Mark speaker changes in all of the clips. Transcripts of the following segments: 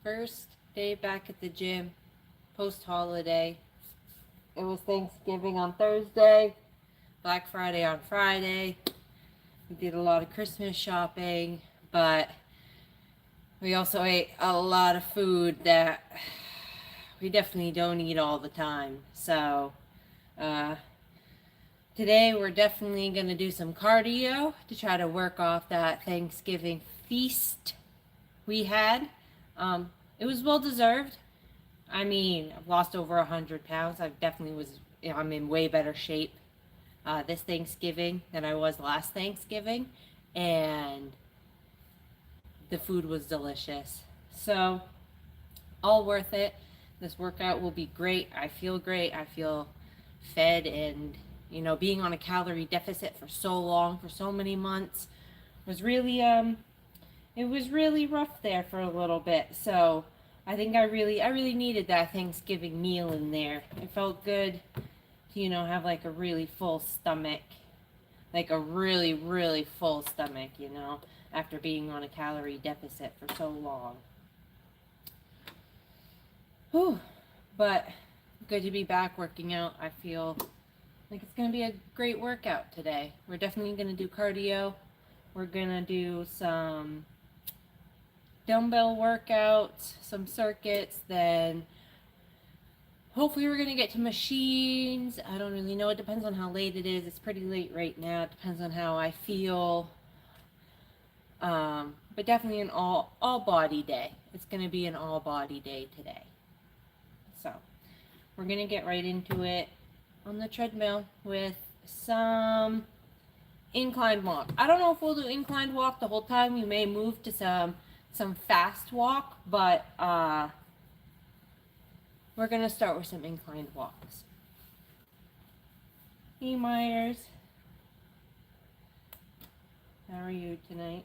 Speaker 1: First day back at the gym, post-holiday. It was Thanksgiving on Thursday, Black Friday on Friday. We did a lot of Christmas shopping, but we also ate a lot of food that we definitely don't eat all the time. So, today we're definitely going to do some cardio to try to work off that Thanksgiving feast we had. It was well deserved. I mean, I've lost over 100 pounds. I'm in way better shape this Thanksgiving than I was last Thanksgiving. And the food was delicious. So, all worth it. This workout will be great. I feel great. I feel fed, and being on a calorie deficit for so long, for so many months, was really it was really rough there for a little bit. So I think I really needed that Thanksgiving meal in there. It felt good to have like a really full stomach, like a really full stomach, after being on a calorie deficit for so long. Whew. But good to be back working out. I feel like it's going to be a great workout today. We're definitely going to do cardio. We're going to do some dumbbell workouts, some circuits, then hopefully we're going to get to machines. I don't really know. It depends on how late it is. It's pretty late right now. It depends on how I feel. But definitely an all body day. It's going to be an all body day today. So we're going to get right into it on the treadmill with some incline walk. I don't know if we'll do incline walk the whole time. We may move to some fast walk, but we're going to start with some inclined walks. Hey Myers, how are you tonight?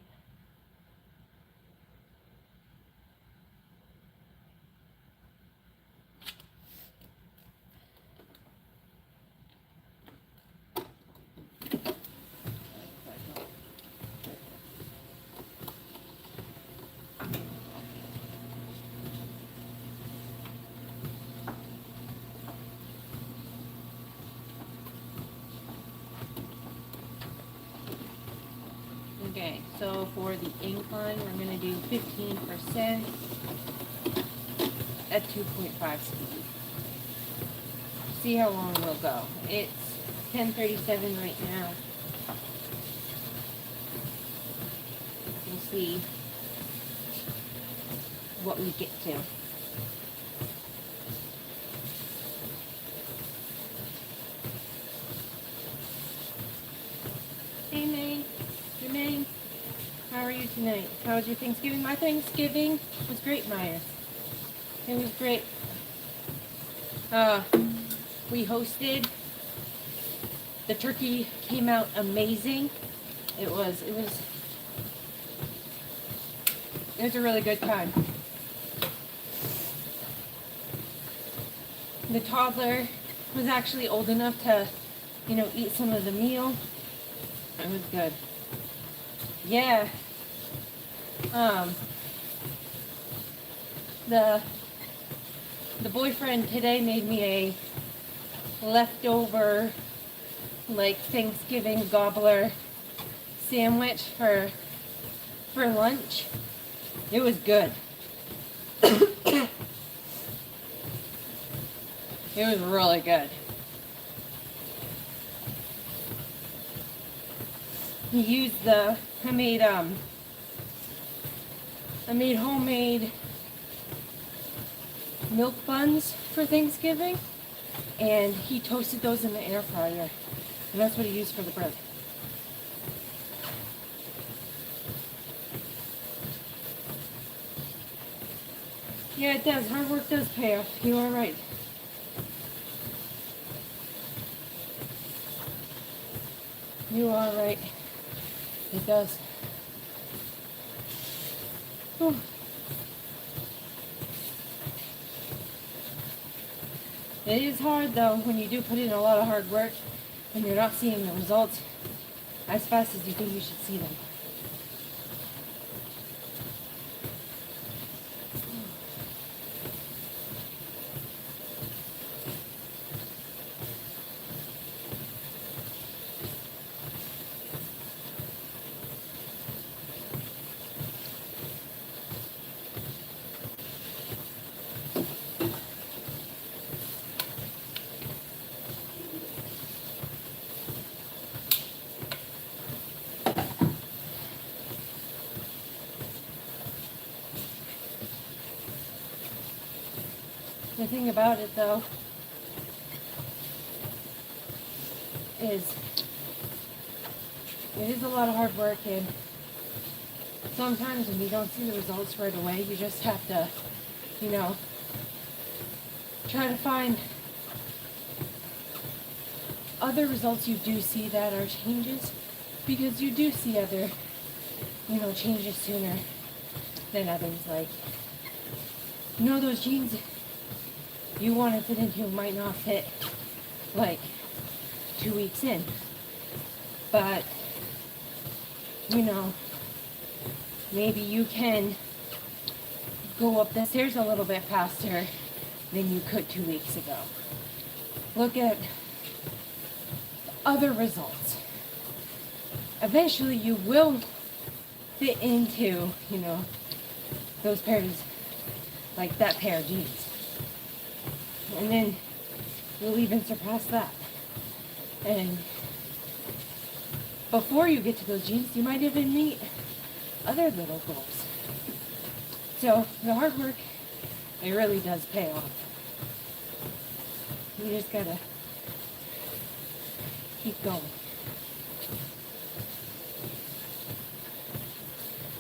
Speaker 1: Okay, so for the incline, we're going to do 15% at 2.5 speed. See how long we'll go. It's 10:37 right now. We'll see what we get to. Hey May. Jermaine, how are you tonight? How was your Thanksgiving? My Thanksgiving was great, Myers. It was great. We hosted. The turkey came out amazing. It was a really good time. The toddler was actually old enough to, eat some of the meal. It was good. Yeah. The boyfriend today made me a leftover Thanksgiving gobbler sandwich for lunch. It was good. It was really good. He used I made homemade milk buns for Thanksgiving, and he toasted those in the air fryer, and that's what he used for the bread. Yeah, it does. Hard work does pay off. You are right. You are right. It does. Whew. It is hard though when you do put in a lot of hard work and you're not seeing the results as fast as you think you should see them. The thing about it though is it is a lot of hard work, and sometimes when you don't see the results right away, you just have to, try to find other results you do see that are changes, because you do see other, changes sooner than others. Like, those jeans you want to fit into might not fit like 2 weeks in, but maybe you can go up the stairs a little bit faster than you could 2 weeks ago. Look at other results. Eventually you will fit into, those pairs, like that pair of jeans. And then you'll even surpass that. And before you get to those jeans, you might even meet other little goals. So the hard work, it really does pay off. You just gotta keep going.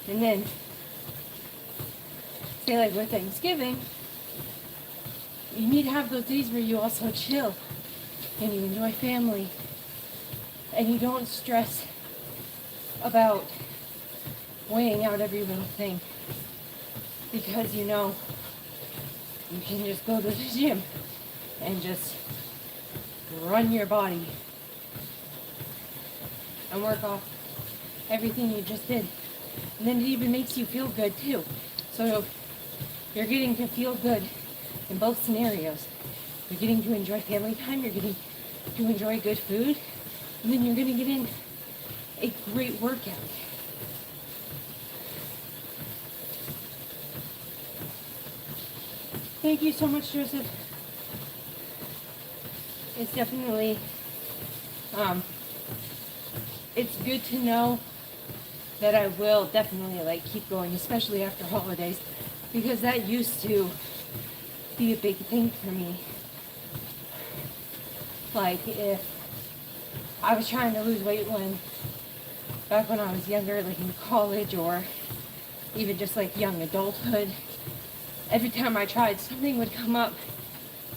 Speaker 1: And then, say like with Thanksgiving, you need to have those days where you also chill and you enjoy family and you don't stress about weighing out every little thing, because you can just go to the gym and just run your body and work off everything you just did. And then it even makes you feel good too. So you're getting to feel good in both scenarios. You're getting to enjoy family time, you're getting to enjoy good food, and then you're going to get in a great workout. Thank you so much, Joseph. It's definitely, it's good to know that I will definitely keep going, especially after holidays, because that used to be a big thing for me. Like, if I was trying to lose weight back when I was younger, like in college or even just young adulthood, every time I tried, something would come up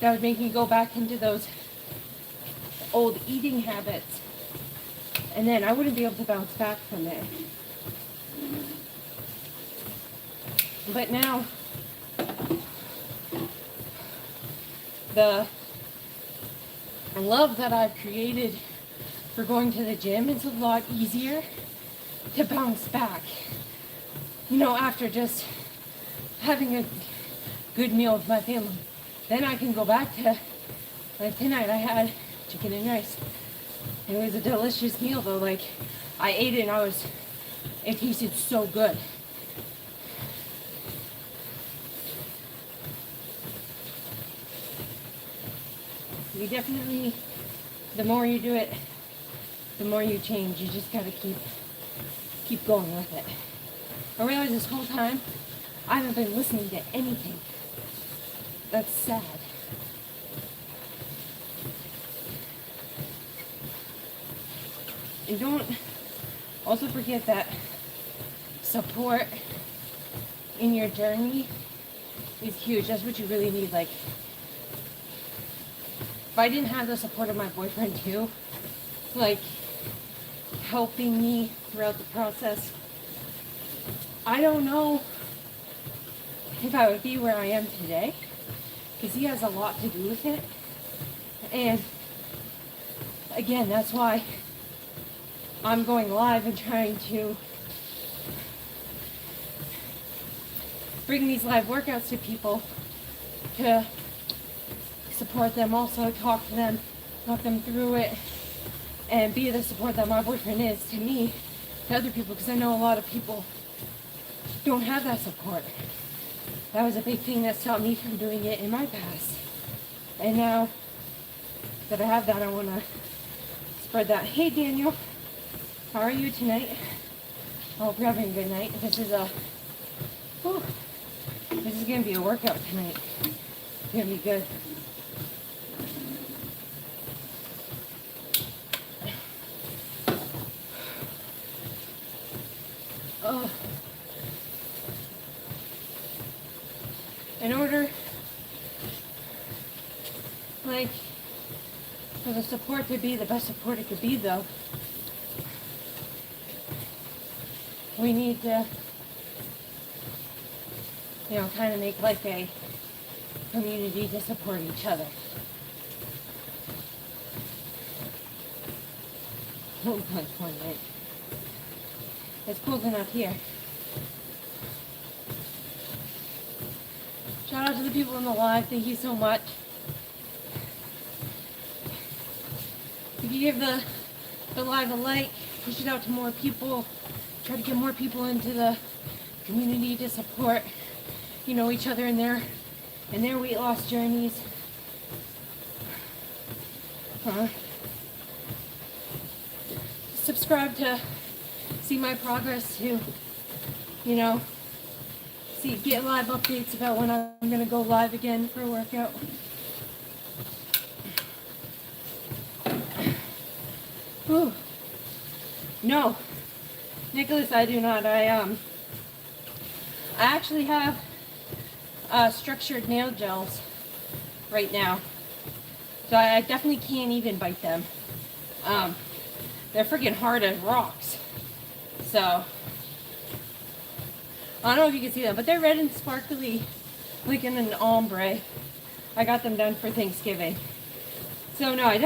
Speaker 1: that would make me go back into those old eating habits, and then I wouldn't be able to bounce back from it. But now, the love that I've created for going to the gym, it's a lot easier to bounce back. After just having a good meal with my family. Then I can go back to, tonight I had chicken and rice. It was a delicious meal though. I ate it and it tasted so good. You definitely, the more you do it, the more you change. You just gotta keep going with it. I realized this whole time I haven't been listening to anything. That's sad. And don't also forget that support in your journey is huge. That's what you really need. If I didn't have the support of my boyfriend too, helping me throughout the process, I don't know if I would be where I am today, because he has a lot to do with it. And again, that's why I'm going live and trying to bring these live workouts to people to support them, also talk to them, talk them through it, and be the support that my boyfriend is to me, to other people, because I know a lot of people don't have that support. That was a big thing that stopped me from doing it in my past. And now that I have that, I want to spread that. Hey Daniel, how are you tonight? I hope you're having a good night. This is going to be a workout tonight. gonna be good. Oh. In order, like, for the support to be the best support it could be, though, we need to, you know, kind of make like a community to support each other. Oh, my point, right? It's cold enough here. Shout out to the people in the live. Thank you so much. If you give the live a like, push it out to more people. Try to get more people into the community to support, you know, each other in their weight loss journeys. Subscribe to see my progress, to, you know, get live updates about when I'm gonna go live again for a workout. Whew. No, Nicholas, I do not. I actually have structured nail gels right now, so I definitely can't even bite them. They're freaking hard as rocks. So I don't know if you can see them, but they're red and sparkly, like in an ombre. I got them done for Thanksgiving. So no, I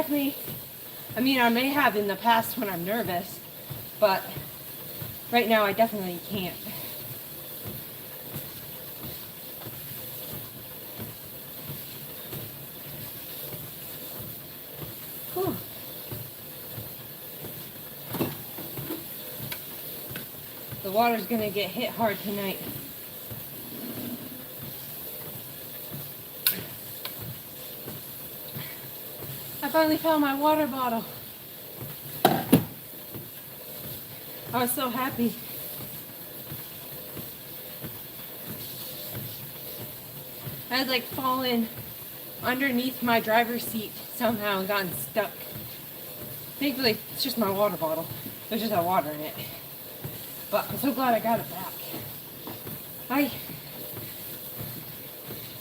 Speaker 1: mean, I may have in the past when I'm nervous, but right now I definitely can't. Whew. The water's gonna get hit hard tonight. I finally found my water bottle. I was so happy. I had like fallen underneath my driver's seat somehow and gotten stuck. Thankfully, it's just my water bottle. There's just that water in it. But I'm so glad I got it back. I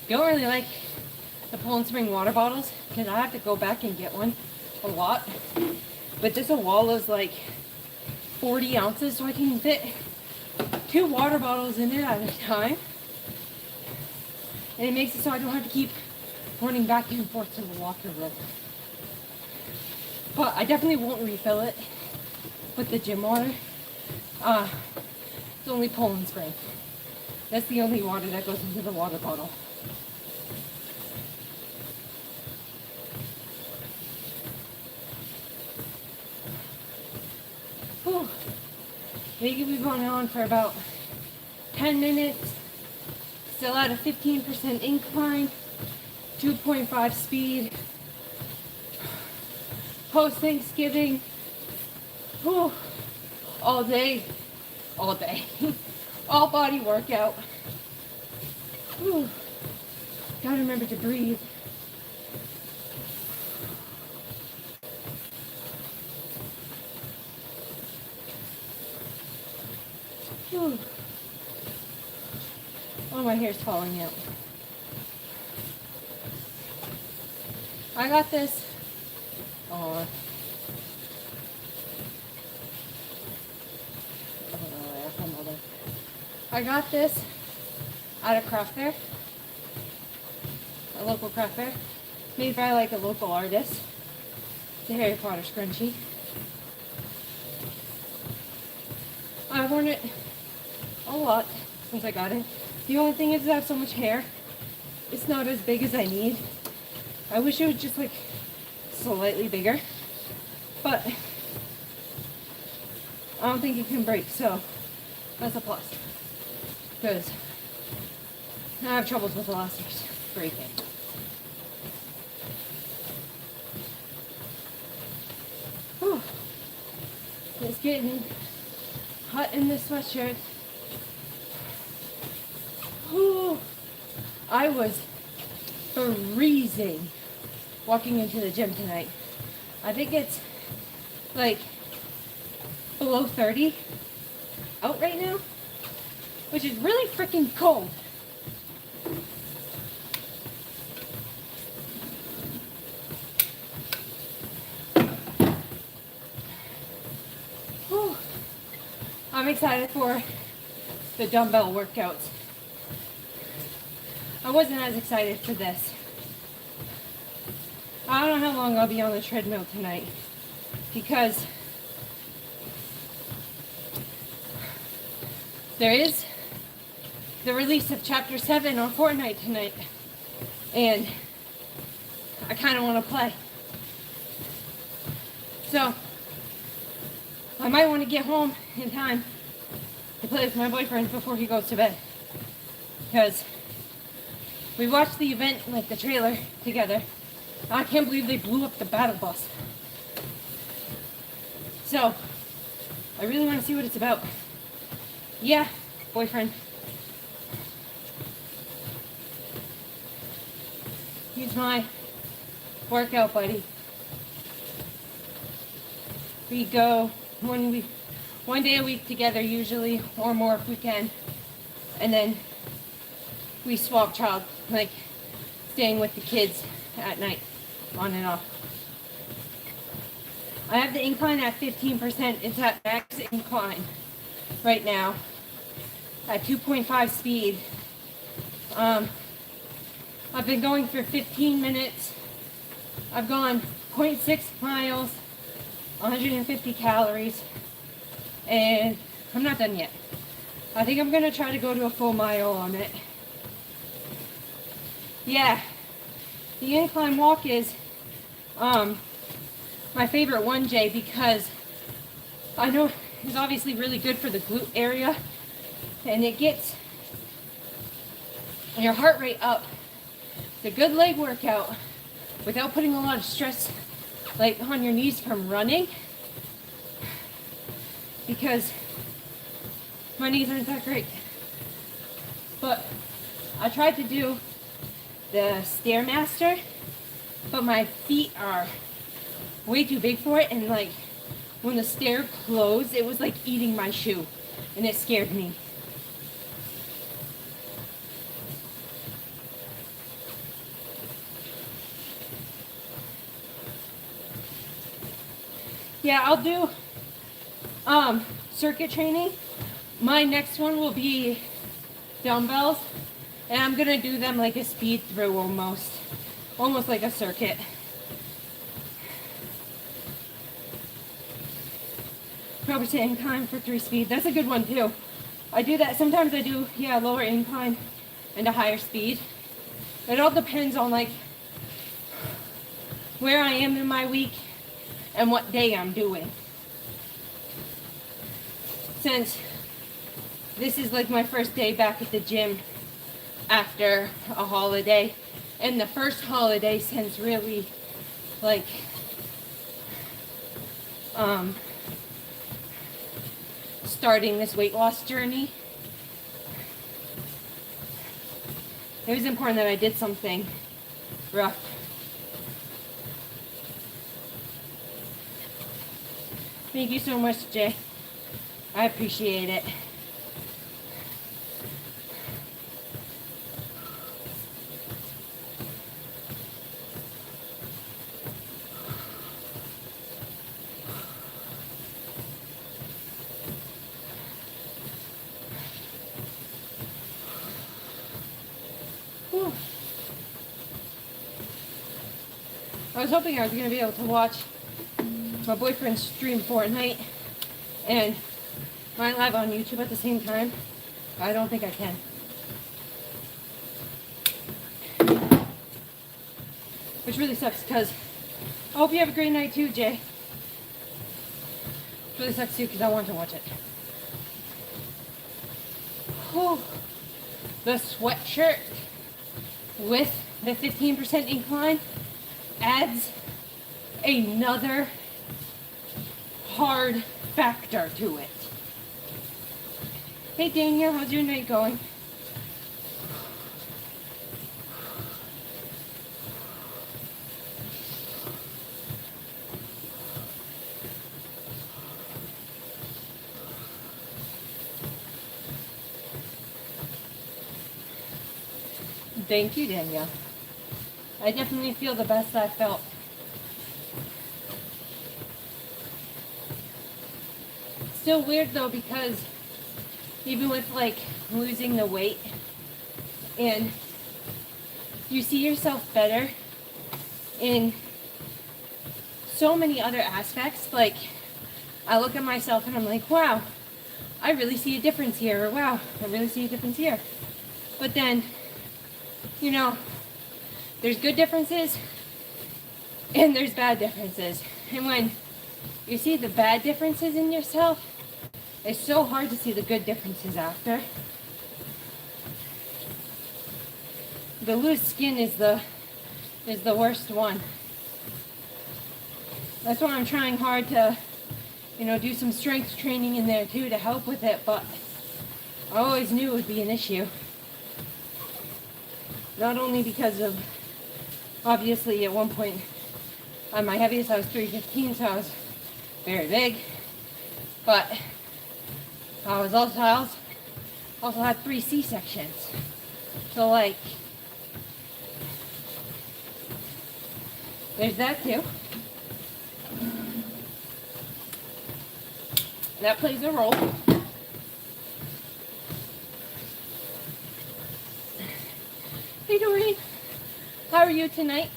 Speaker 1: don't really like the Poland Spring water bottles because I have to go back and get one a lot. But this wall is like 40 ounces, so I can fit 2 water bottles in it at a time. And it makes it so I don't have to keep running back and forth to the locker room. But I definitely won't refill it with the gym water. It's only Poland Spring. That's the only water that goes into the water bottle. Whew. Maybe we've gone on for about 10 minutes. Still at a 15% incline, 2.5 speed. Post Thanksgiving. Whew. All day, all body workout. Whew. Gotta remember to breathe. Whew. Oh, my hair's falling out. I got this. Oh. I got this at a craft fair, a local craft fair, made by like a local artist. It's a Harry Potter scrunchie. I've worn it a lot since I got it. The only thing is I have so much hair, it's not as big as I need. I wish it was just like slightly bigger, but I don't think it can break, so that's a plus. Because I have troubles with elastics breaking. Whew. It's getting hot in this sweatshirt. Whew. I was freezing walking into the gym tonight. I think it's like below 30 out right now, which is really freaking cold. Whew. I'm excited for the dumbbell workouts. I wasn't as excited for this. I don't know how long I'll be on the treadmill tonight because there is the release of Chapter 7 on Fortnite tonight, and I kind of want to play. So, I might want to get home in time to play with my boyfriend before he goes to bed. Because we watched the event, like the trailer, together. I can't believe they blew up the battle bus. So, I really want to see what it's about. Yeah, boyfriend. He's my workout buddy. We go one day a week together usually, or more if we can. And then we swap child, like staying with the kids at night, on and off. I have the incline at 15%. It's at max incline right now at 2.5 speed. I've been going for 15 minutes. I've gone 0.6 miles, 150 calories, and I'm not done yet. I think I'm gonna try to go to a full mile on it. Yeah, the incline walk is my favorite one, Jay, because I know it's obviously really good for the glute area, and it gets your heart rate up. It's a good leg workout without putting a lot of stress like on your knees from running, because my knees aren't that great. But I tried to do the Stairmaster, but my feet are way too big for it, and like when the stair closed, it was like eating my shoe, and it scared me. Yeah, I'll do circuit training. My next one will be dumbbells, and I'm gonna do them like a speed through almost like a circuit. Probably to incline for 3 speed. That's a good one too. I do that. Sometimes I do, yeah, lower incline and a higher speed. It all depends on like where I am in my week and what day I'm doing. Since this is like my first day back at the gym after a holiday, and the first holiday since really like starting this weight loss journey, it was important that I did something rough. Thank you so much, Jay. I appreciate it. Whew. I was hoping I was going to be able to watch my boyfriend stream Fortnite and mine live on YouTube at the same time. I don't think I can. Which really sucks, because I hope you have a great night too, Jay. It really sucks too, because I want to watch it. Whew. The sweatshirt with the 15% incline adds another hard factor to it. Hey Daniel, how's your night going? Thank you, Danielle. I definitely feel the best I felt. Still weird though, because even with like losing the weight and you see yourself better in so many other aspects. Like I look at myself and I'm like, wow, I really see a difference here, or wow, I really see a difference here. But then, you know, there's good differences and there's bad differences. And when you see the bad differences in yourself, it's so hard to see the good differences after. The loose skin is the worst one. That's why I'm trying hard to, you know, do some strength training in there too to help with it, but I always knew it would be an issue. Not only because of, obviously at one point, on my heaviest I was 315, so I was very big, but I also had 3 C-sections. So like, there's that too. That plays a role. Hey Doreen, how are you tonight?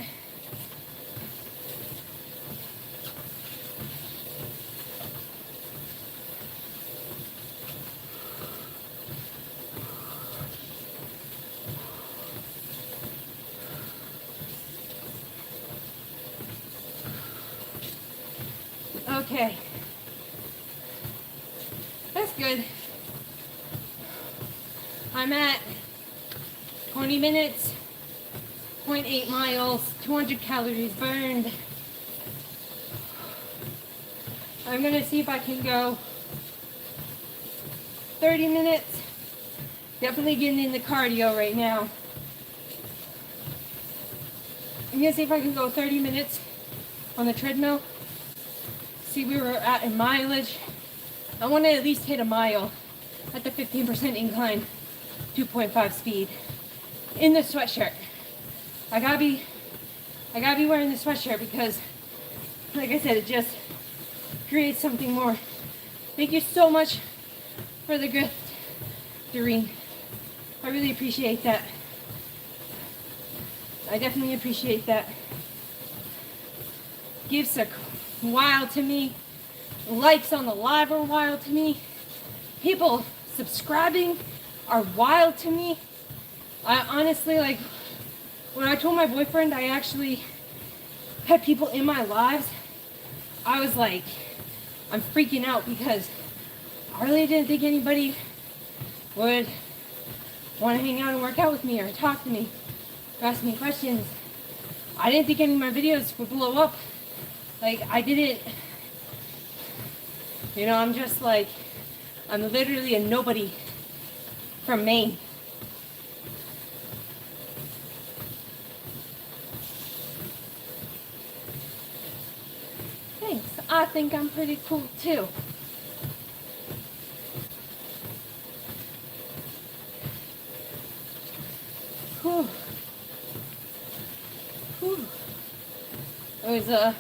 Speaker 1: Okay. That's good. I'm at 20 minutes, 0.8 miles, 200 calories burned. I'm gonna see if I can go 30 minutes. Definitely getting in the cardio right now. I'm gonna see if I can go 30 minutes on the treadmill. See where we're at in mileage. I want to at least hit a mile at the 15% incline, 2.5 speed in the sweatshirt. I gotta be wearing the sweatshirt because, like I said, it just creates something more. Thank you so much for the gift, Doreen. I really appreciate that. I definitely appreciate that. Gifts are wild to me. Likes on the live are wild to me. People subscribing are wild to me. I honestly, like, when I told my boyfriend I actually had people in my lives, I was like, I'm freaking out because I really didn't think anybody would want to hang out and work out with me or talk to me or ask me questions. I didn't think any of my videos would blow up. Like, I didn't, you know, I'm just like, I'm literally a nobody from Maine. Thanks. I think I'm pretty cool too. Whew. Whew. It was a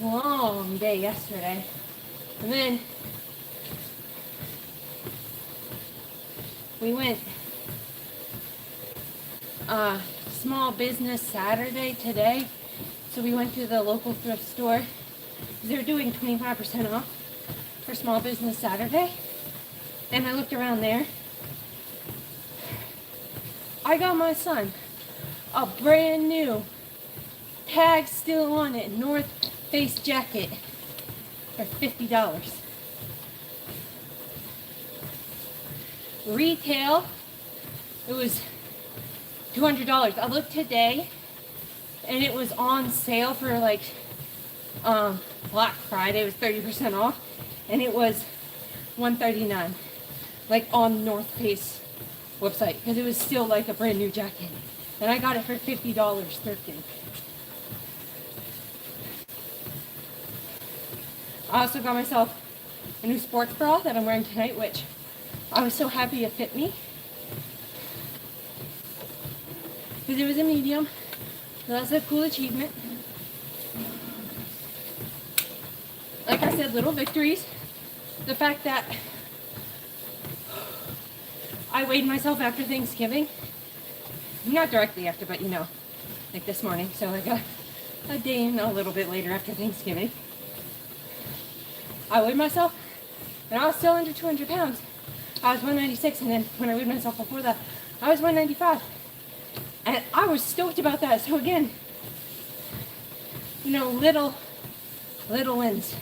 Speaker 1: long day yesterday. And then we went small business Saturday today. So we went to the local thrift store. They're doing 25% off for small business Saturday. And I looked around there. I got my son a brand new, tag still on it, North Face jacket for $50. Retail, it was $200. I looked today and it was on sale for like Black Friday. It was 30% off and it was $139, like on North Face website, because it was still like a brand new jacket. And I got it for $50 thrifting. I also got myself a new sports bra that I'm wearing tonight, which I was so happy it fit me. because it was a medium. So that's a cool achievement. Like I said, little victories. The fact that I weighed myself after Thanksgiving. Not directly after, but you know, like this morning. So like a day and a little bit later after Thanksgiving. I weighed myself and I was still under 200 pounds. I was 196, and then when I weighed myself before that, I was 195. And I was stoked about that. So again, you know, little wins.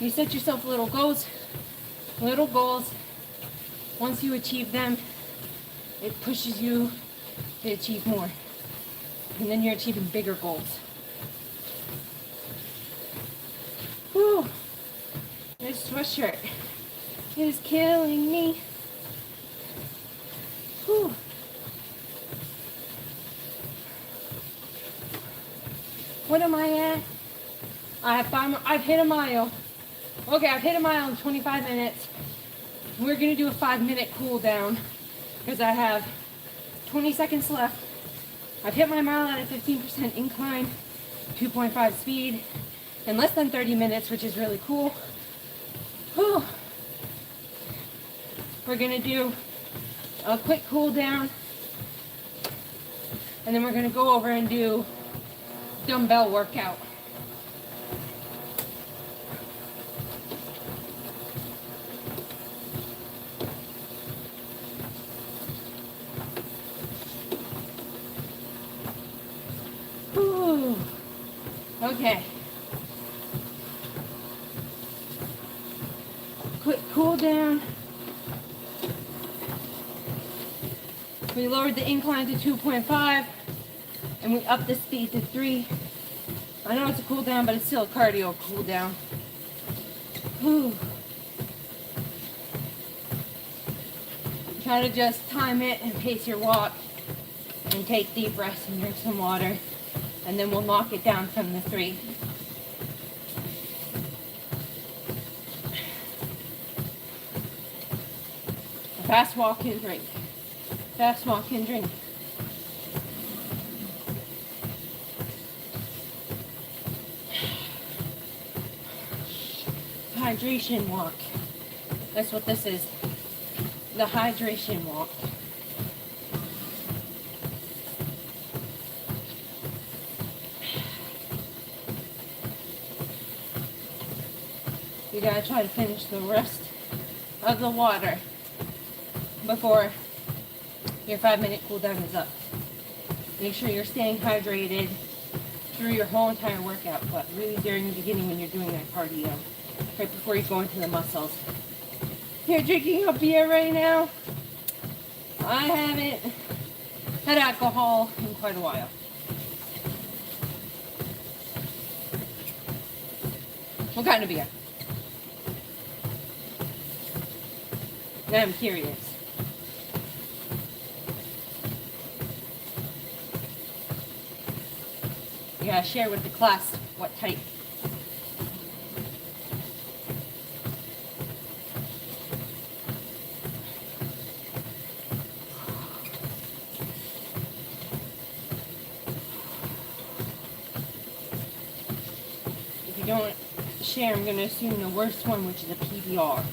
Speaker 1: You set yourself little goals. Once you achieve them, it pushes you to achieve more. And then you're achieving bigger goals. Whew. This sweatshirt is killing me. Whew. What am I at? I've hit a mile. Okay, I've hit a mile in 25 minutes. We're gonna do a 5-minute cool down because I have 20 seconds left. I've hit my mile at a 15% incline, 2.5 speed, in less than 30 minutes, which is really cool. Whew. We're gonna do a quick cool down, and then we're gonna go over and do dumbbell workout. Whew. Okay. Quick cool down. We lowered the incline to 2.5 and we upped the speed to 3. I know it's a cool down, but it's still a cardio cool down. Whew. Try to just time it and pace your walk and take deep breaths and drink some water, and then we'll knock it down from the 3. Fast walk and drink. Fast walk and drink. Hydration walk. That's what this is. The hydration walk. You gotta try to finish the rest of the water before your 5-minute cool down is up. Make sure you're staying hydrated through your whole entire workout, but really during the beginning when you're doing that cardio, right before you go into the muscles. You're drinking a beer right now? I haven't had alcohol in quite a while. What kind of beer? Now I'm curious. You gotta share with the class what type. If you don't share, I'm gonna assume the worst one, which is a PBR.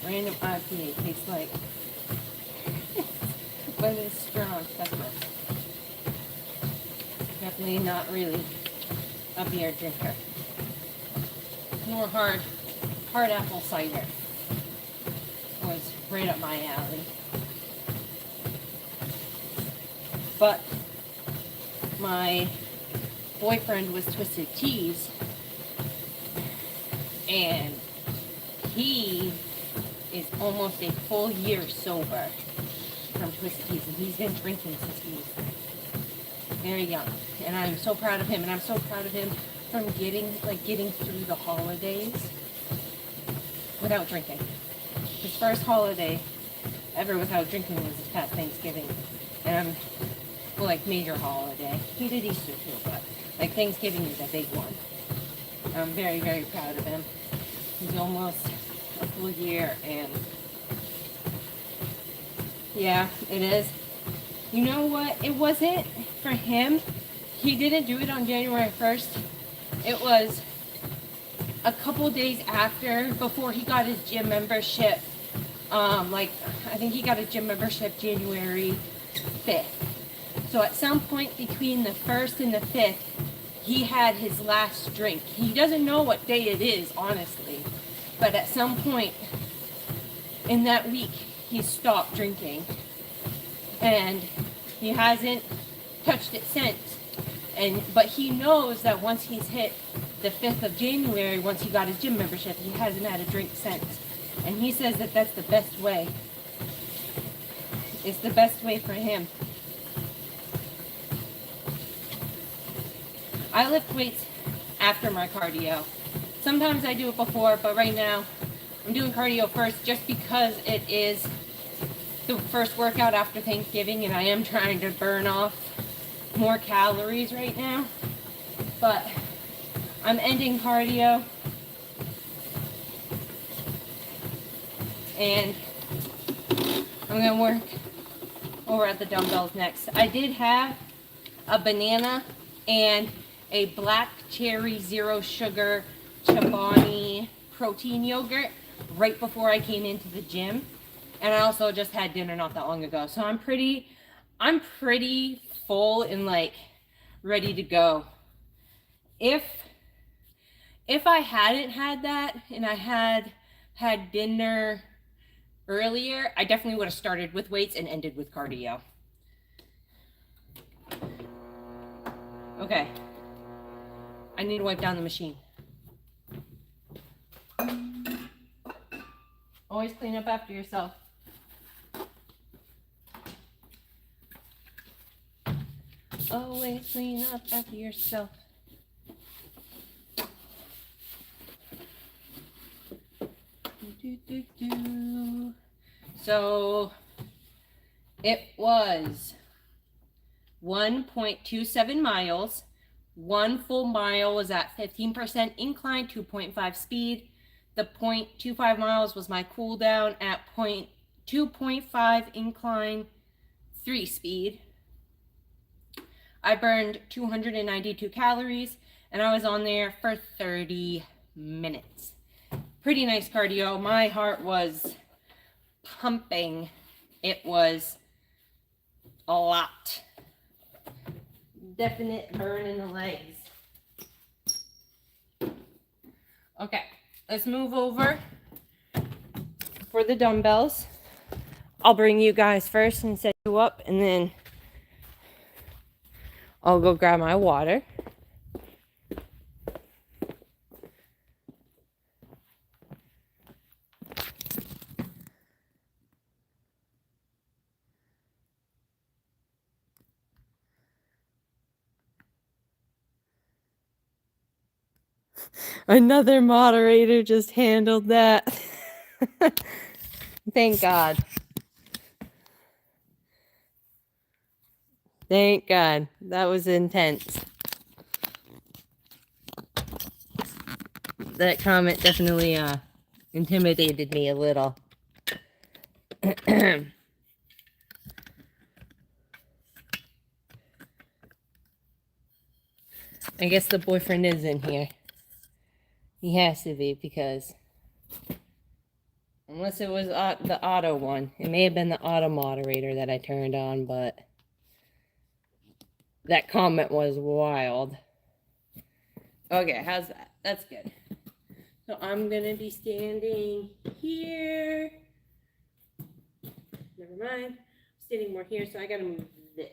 Speaker 1: Random IPA tastes like, but it's strong pepper. Definitely not really a beer drinker. Nor hard apple cider was right up my alley. But my boyfriend was Twisted Teas, and he is almost a full year sober from Twisted Teas, and he's been drinking since he was very young. And I'm so proud of him, and I'm so proud of him from getting through the holidays without drinking. His first holiday ever without drinking was this past Thanksgiving, and major holiday. He did Easter too, but like Thanksgiving is a big one. I'm very, very proud of him. He's almost a full year, and yeah, it is. You know what? It wasn't for him. He didn't do it on January 1st. It was a couple days before he got his gym membership. I think he got a gym membership January 5th. So at some point between the 1st and the 5th, he had his last drink. He doesn't know what day it is, honestly. But at some point in that week, he stopped drinking. And he hasn't touched it since. But he knows that once he's hit the 5th of January, once he got his gym membership, he hasn't had a drink since. And he says that that's the best way. It's the best way for him. I lift weights after my cardio. Sometimes I do it before, but right now I'm doing cardio first just because it is the first workout after Thanksgiving and I am trying to burn off more calories right now. But I'm ending cardio and I'm going to work over at the dumbbells next. I did have a banana and a black cherry zero sugar Chobani protein yogurt right before I came into the gym. And I also just had dinner not that long ago. So I'm pretty full and like ready to go. If I hadn't had that and I had dinner earlier, I definitely would have started with weights and ended with cardio. Okay. I need to wipe down the machine. Always clean up after yourself. Always clean up after yourself. So it was 1.27 miles. 1 full mile was at 15% incline, 2.5 speed. The 0.25 miles was my cool down at 2.5 incline, 3 speed. I burned 292 calories and I was on there for 30 minutes. Pretty nice cardio. My heart was pumping. It was a lot. Definite burn in the legs. Okay, let's move over for the dumbbells. I'll bring you guys first and set you up, and then I'll go grab my water. Another moderator just handled that. Thank God. Thank God. That was intense. That comment definitely intimidated me a little. I guess the boyfriend is in here. He has to be, because unless it was the auto one. It may have been the auto moderator that I turned on, but that comment was wild. Okay, how's that? That's good. So I'm going to be standing here. Never mind. I'm standing more here, so I got to move this.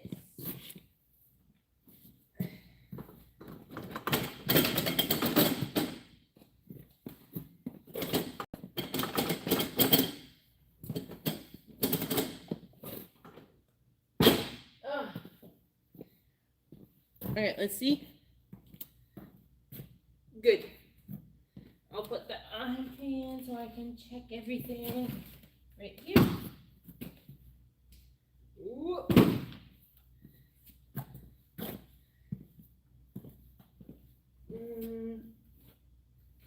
Speaker 1: All right, let's see. Good. I'll put the on pan so I can check everything right here. Ooh.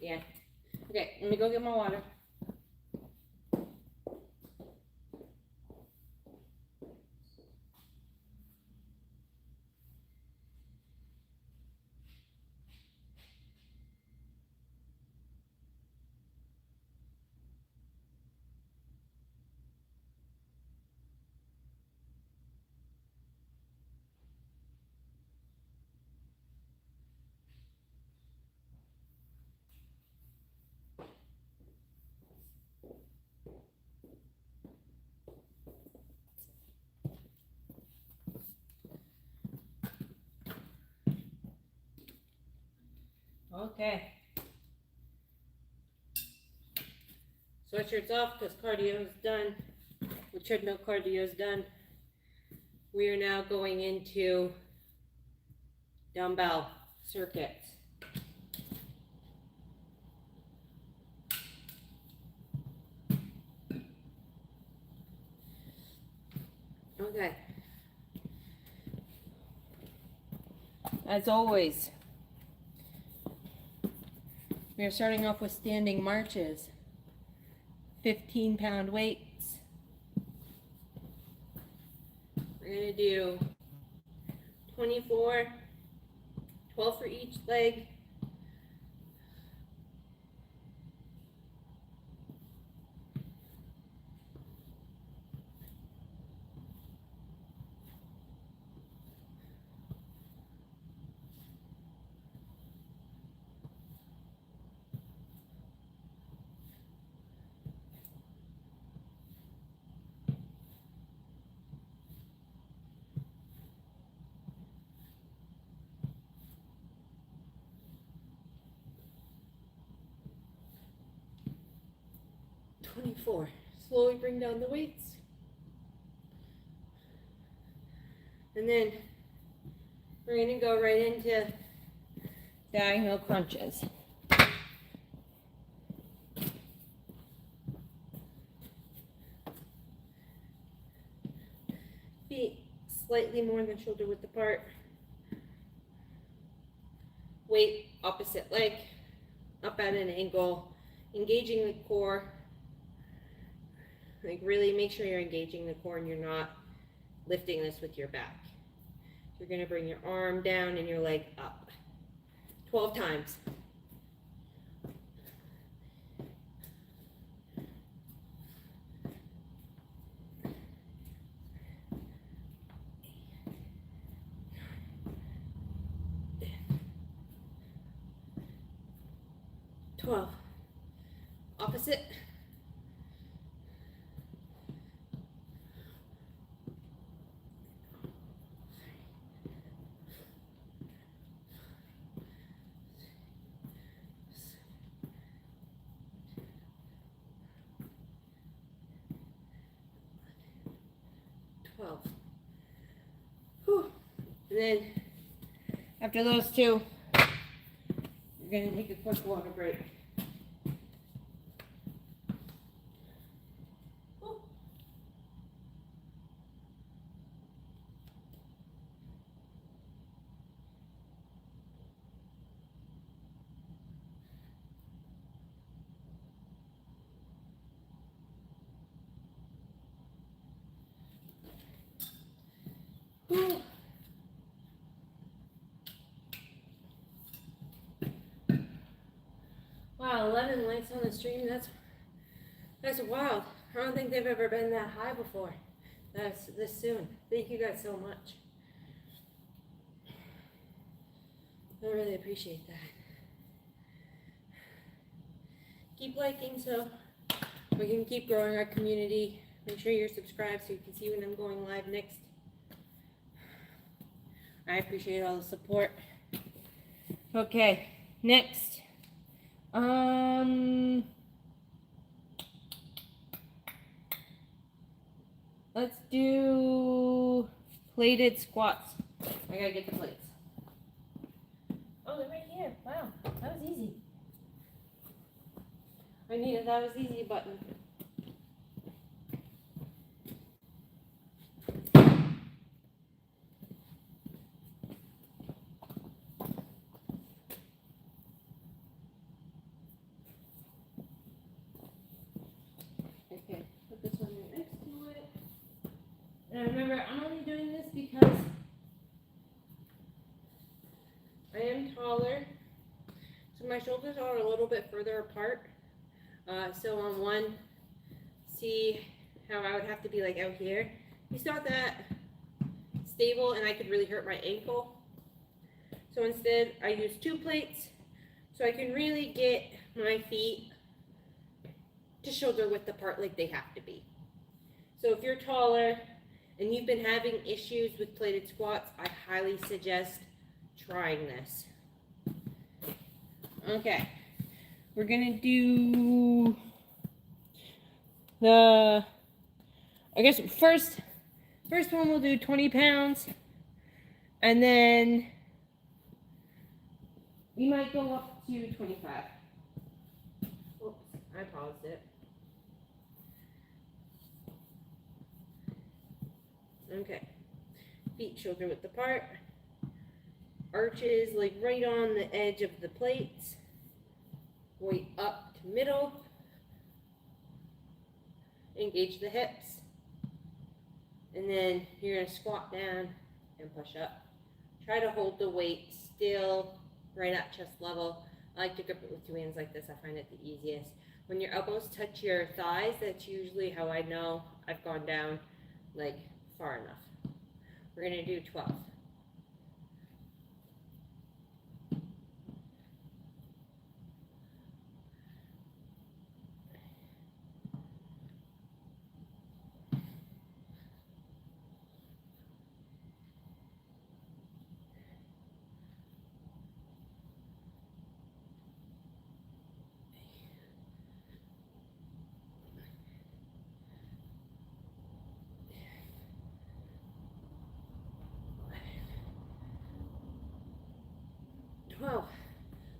Speaker 1: Yeah. Okay, let me go get my water. Okay. Sweatshirt's off because cardio is done. The treadmill cardio is done. We are now going into dumbbell circuits. Okay. As always, we are starting off with standing marches. 15-pound weights. We're going to do 24, 12 for each leg. Slowly bring down the weights. And then we're going to go right into diagonal crunches. Feet slightly more than shoulder width apart. Weight opposite leg, up at an angle, engaging the core. Like really make sure you're engaging the core and you're not lifting this with your back. You're going to bring your arm down and your leg up. 12 times. Opposite. Whew. And then after those two, we're going to take a quick water break. Whew. Wow, 11 lights on the stream, that's wild. I don't think they've ever been that high before. That's this soon. Thank you guys so much. I really appreciate that. Keep liking so we can keep growing our community. Make sure you're subscribed so you can see when I'm going live next. I appreciate all the support. Okay, next. Let's do plated squats. I gotta get the plates. Oh, they're right here. Wow, that was easy. I needed that was easy button. Now remember, I'm only doing this because I am taller, so my shoulders are a little bit further apart. So on one, see how I would have to be like out here. It's not that stable and I could really hurt my ankle. So instead I use 2 plates so I can really get my feet to shoulder width apart like they have to be. So if you're taller and you've been having issues with plated squats, I highly suggest trying this. Okay, we're gonna do I guess first one we'll do 20 pounds, and then we might go up to 25. Oops, I paused it. Okay, feet shoulder width apart, arches like right on the edge of the plates, weight up to middle, engage the hips, and then you're going to squat down and push up. Try to hold the weight still right at chest level. I like to grip it with 2 hands like this. I find it the easiest. When your elbows touch your thighs, that's usually how I know I've gone down like far enough. We're going to do 12.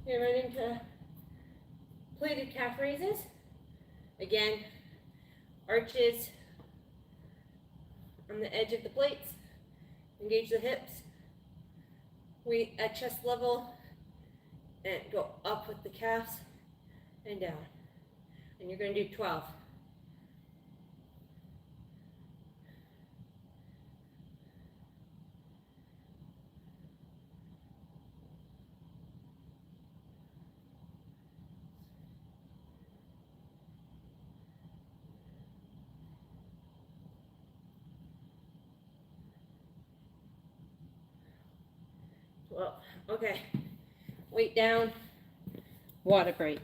Speaker 1: We're running to plated calf raises. Again, arches on the edge of the plates. Engage the hips. Weight at chest level and go up with the calves and down. And you're going to do 12. Well, okay, weight down, water break.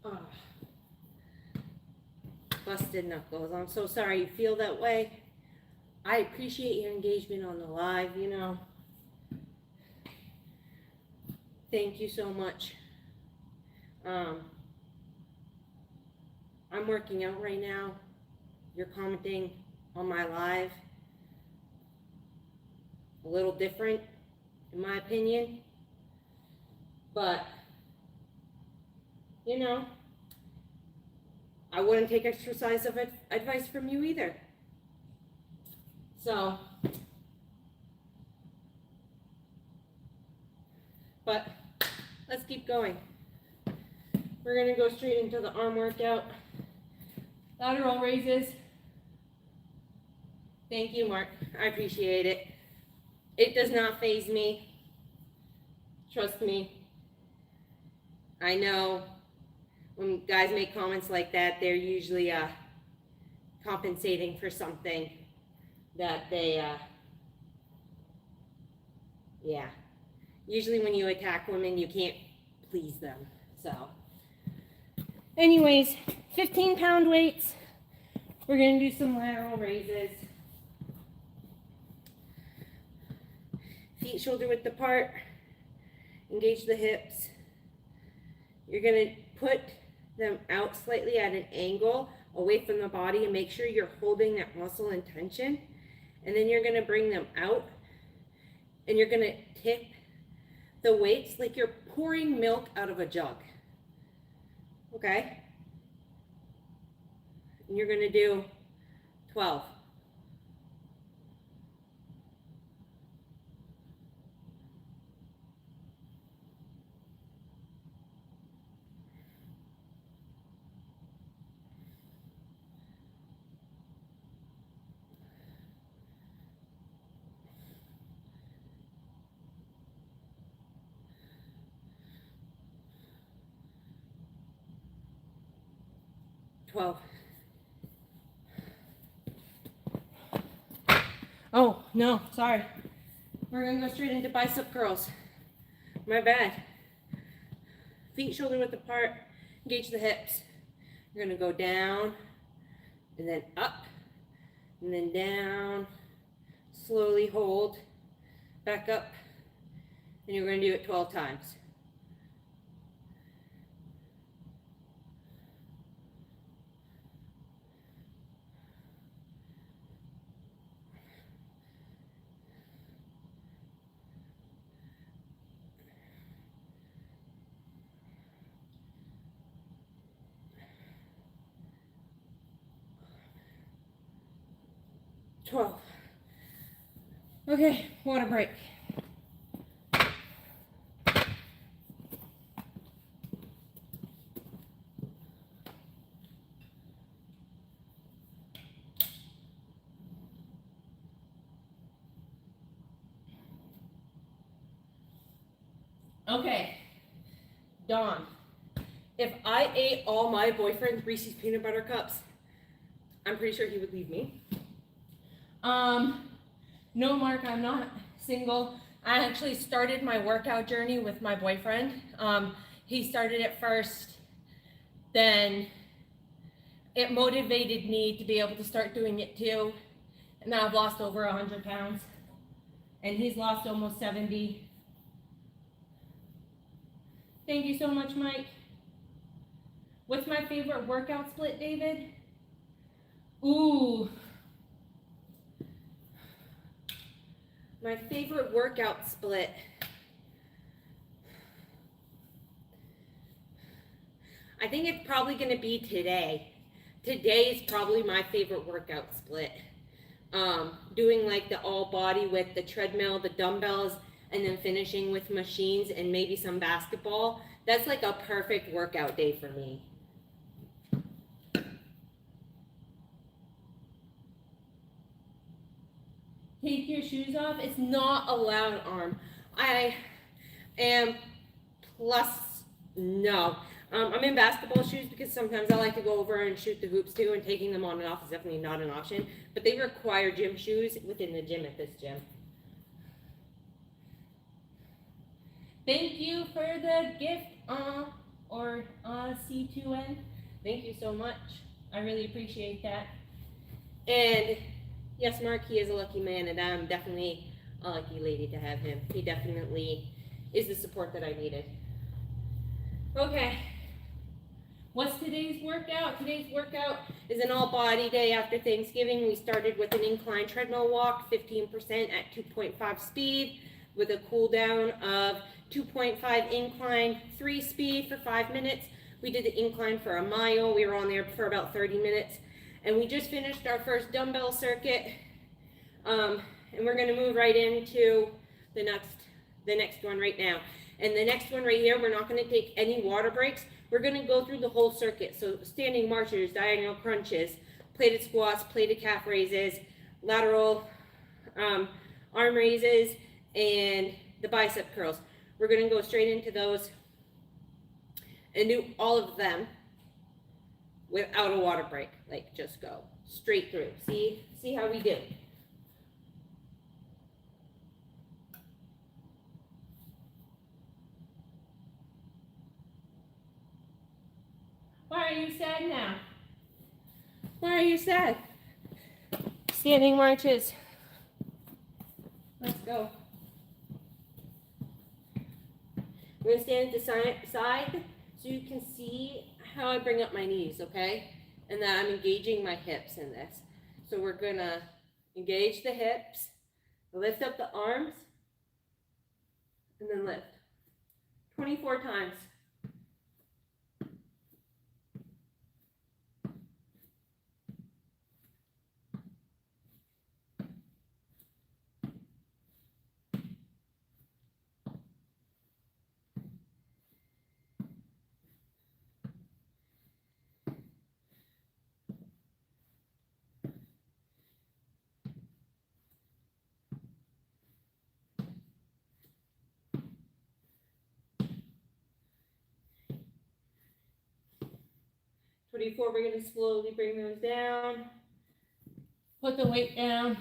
Speaker 1: Oh. Busted knuckles. I'm so sorry you feel that way. I appreciate your engagement on the live, you know. Thank you so much. I'm working out right now. You're commenting on my live. A little different, in my opinion. But, you know, I wouldn't take exercise advice from you either. So, but let's keep going. We're going to go straight into the arm workout. Lateral raises. Thank you, Mark. I appreciate it. It does not faze me. Trust me. I know when guys make comments like that, they're usually compensating for something that they, yeah. Usually when you attack women, you can't please them. So, anyways, 15-pound weights. We're going to do some lateral raises. Feet shoulder width apart. Engage the hips. You're going to put them out slightly at an angle. away from the body and make sure you're holding that muscle in tension. And then you're gonna bring them out and you're gonna tip the weights like you're pouring milk out of a jug. Okay? And you're gonna do 12. Oh, no, sorry. We're gonna go straight into bicep curls. My bad. Feet shoulder width apart, engage the hips. You're gonna go down, and then up, and then down. Slowly hold, back up, and you're gonna do it 12 times. Okay, water break. Okay, Dawn, if I ate all my boyfriend's Reese's peanut butter cups, I'm pretty sure he would leave me. No, Mark, I'm not single. I actually started my workout journey with my boyfriend. He started it first, then it motivated me to be able to start doing it too. And now I've lost over 100 pounds, and he's lost almost 70. Thank you so much, Mike. What's my favorite workout split, David? Ooh. My favorite workout split. I think it's probably going to be today. Today is probably my favorite workout split. Doing like the all body with the treadmill, the dumbbells, and then finishing with machines and maybe some basketball. That's like a perfect workout day for me. Take your shoes off. It's not allowed, arm. I am plus, no. I'm in basketball shoes because sometimes I like to go over and shoot the hoops too, and taking them on and off is definitely not an option. But they require gym shoes within the gym at this gym. Thank you for the gift, or C2N. Thank you so much. I really appreciate that. And yes, Mark, he is a lucky man, and I'm definitely a lucky lady to have him. He definitely is the support that I needed. Okay. What's today's workout? Today's workout is an all-body day after Thanksgiving. We started with an incline treadmill walk, 15% at 2.5 speed, with a cool down of 2.5 incline, 3 speed for 5 minutes. We did the incline for a mile. We were on there for about 30 minutes. And we just finished our first dumbbell circuit. And we're gonna move right into the next one right now. And the next one right here, we're not gonna take any water breaks. We're gonna go through the whole circuit. So standing marchers, diagonal crunches, plated squats, plated calf raises, lateral arm raises, and the bicep curls. We're gonna go straight into those and do all of them without a water break. Like, just go straight through. See how we do. Why are you sad now? Why are you sad? Standing marches. Let's go. We're gonna stand at the side so you can see how I bring up my knees, okay? and that I'm engaging my hips in this. So we're gonna engage the hips, lift up the arms, and then lift. 24 times. Before we're going to slowly bring those down. Put the weight down.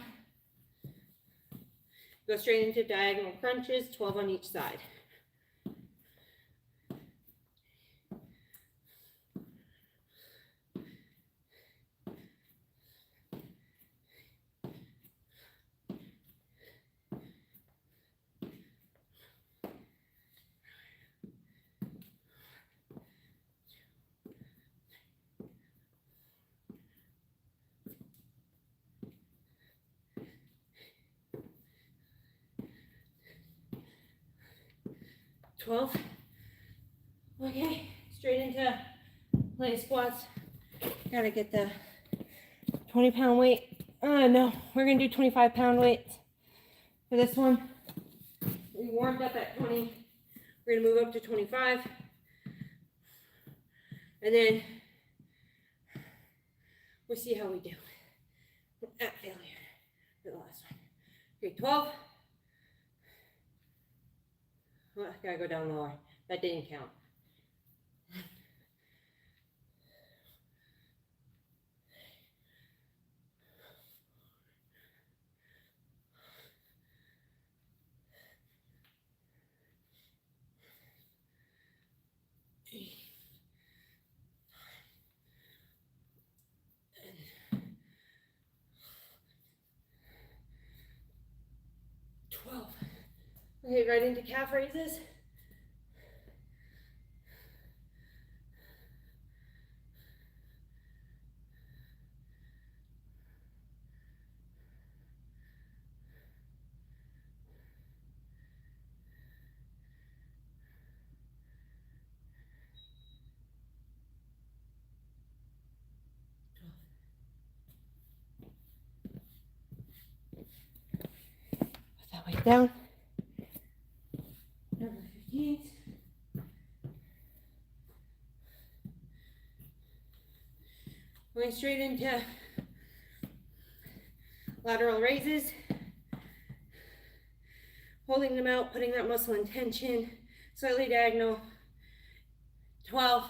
Speaker 1: Go straight into diagonal crunches, 12 on each side. Okay, straight into plate squats. Gotta get the 20-pound weight. No, we're gonna do 25-pound weights for this one. We warmed up at 20. We're gonna move up to 25. And then we'll see how we do at failure for the last one. Okay, 12. Well, I gotta go down lower. That didn't count. Okay, right into calf raises. Put that weight down. Number 15. Going straight into lateral raises. Holding them out, putting that muscle in tension. Slightly diagonal. 12.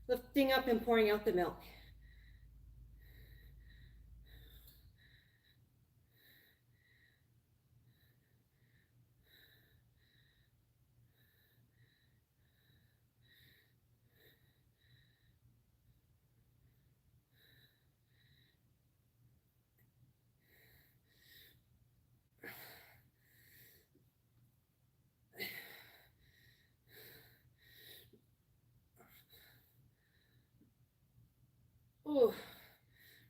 Speaker 1: Lifting up and pouring out the milk. Ooh,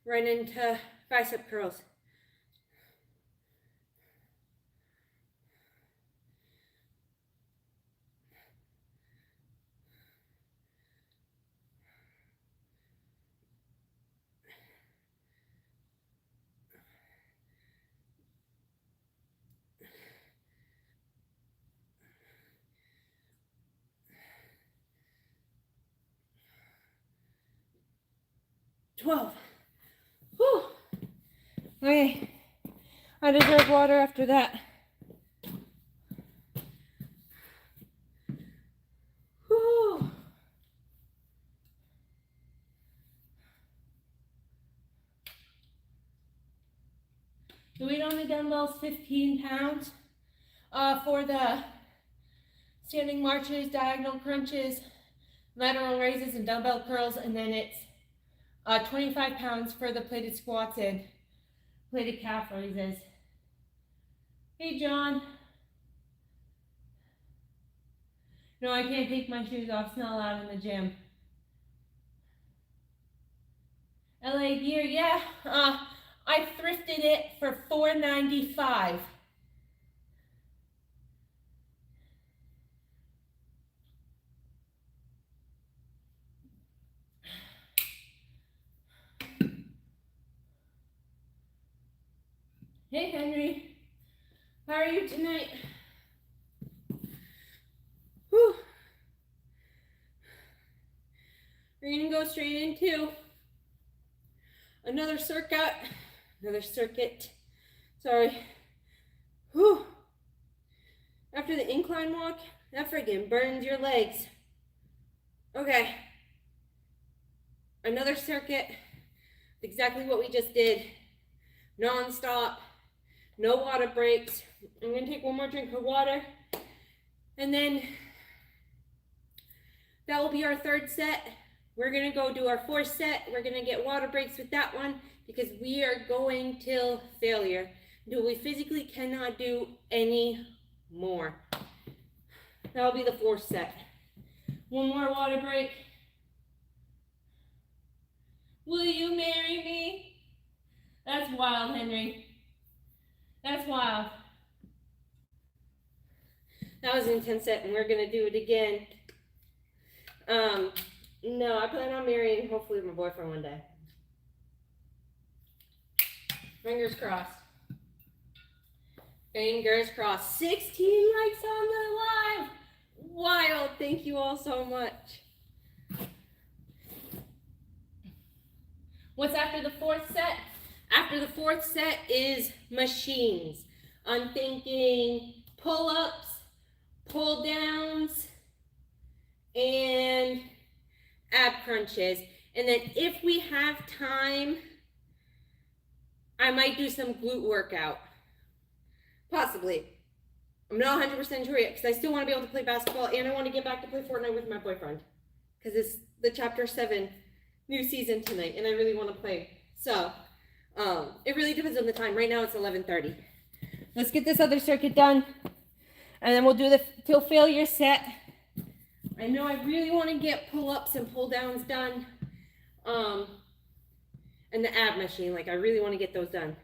Speaker 1: right into bicep curls. Whew. Okay, I deserve water after that. Whew. The weight on the dumbbells, 15 pounds. For the standing marches, diagonal crunches, lateral raises, and dumbbell curls, and then it's 25 pounds for the plated squats and plated calf raises. Hey, John. No, I can't take my shoes off. It's not allowed in the gym. LA gear, yeah. I thrifted it for $4.95. Hey Henry, how are you tonight? Whew. We're gonna go straight into another circuit. Sorry. Whew. After the incline walk, that friggin' burns your legs. Okay. Another circuit, exactly what we just did. Non-stop, no water breaks. I'm gonna take one more drink of water, and then that will be our third set. We're gonna go do our fourth set. We're gonna get water breaks with that one because we are going till failure. We physically cannot do any more. That'll be the fourth set. One more water break. Will you marry me? That's wild, Henry. That's wild. That was an intense set, and we're gonna do it again. No, I plan on marrying hopefully my boyfriend one day. Fingers crossed. Fingers crossed. 16 likes on the live. Wild. Thank you all so much. What's after the fourth set? After the fourth set is machines. I'm thinking pull-ups, pull-downs, and ab crunches. And then if we have time, I might do some glute workout. Possibly. I'm not 100% sure yet because I still want to be able to play basketball and I want to get back to play Fortnite with my boyfriend because it's the chapter 7 new season tonight and I really want to play. So it really depends on the time. Right now it's 11:30. Let's get this other circuit done and then we'll do the till failure set. I know I really want to get pull-ups and pull-downs done and the ab machine. Like I really want to get those done.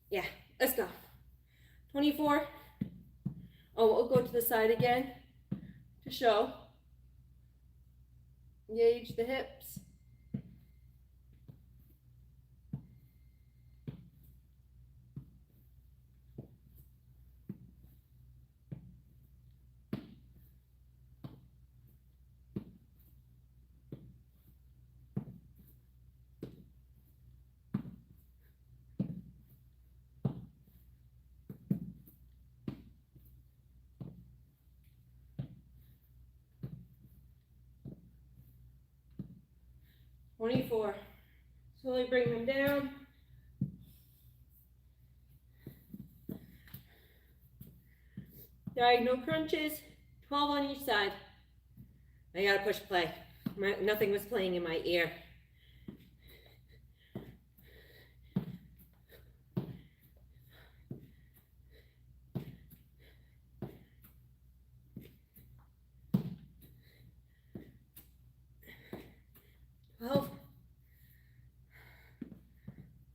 Speaker 1: Yeah, let's go. 24. Oh, we'll go to the side again to show. Engage the hips. Twenty-four. Slowly bring them down. Diagonal crunches, 12 on each side. I gotta push play. Nothing was playing in my ear.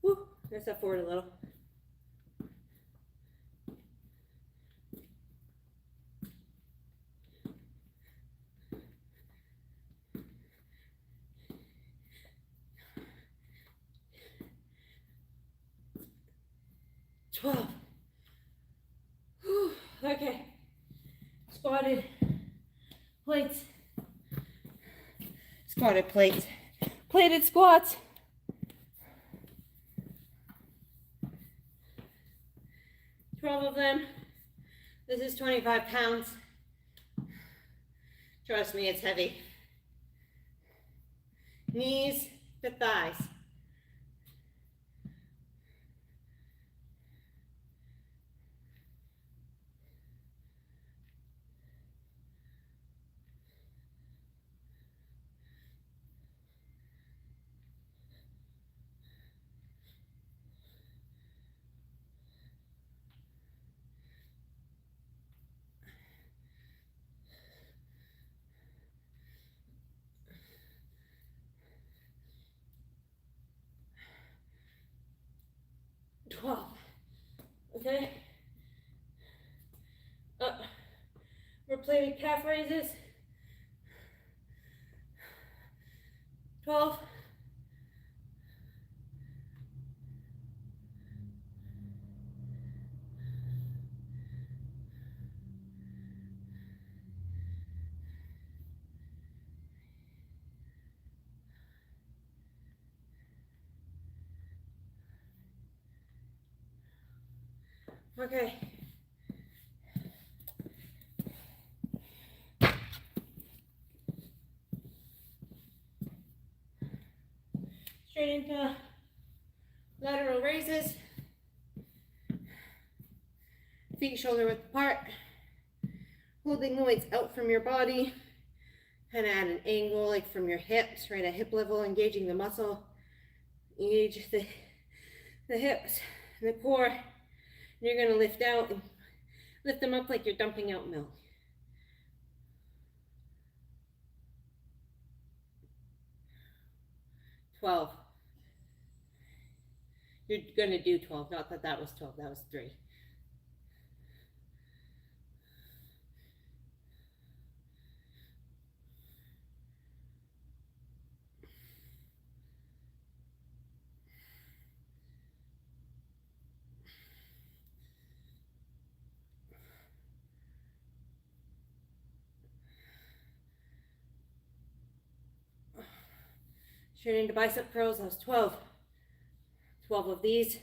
Speaker 1: Woo, let's step forward a little. Whew, okay. Squatted plates. Squatted plates. Plated squats. 12 of them. This is 25 pounds. Trust me, it's heavy. Knees to thighs. Okay. Up. We're playing calf raises. 12. Okay. Straight into lateral raises. Feet shoulder width apart. Holding the weights out from your body. Kind of at an angle, like from your hips, right at hip level, engaging the muscle. Engage the hips and the core. And you're going to lift out and lift them up like you're dumping out milk. 12. You're going to do 12. Not that that was 12. That was 3. Straight into bicep curls. That was 12. 12 of these.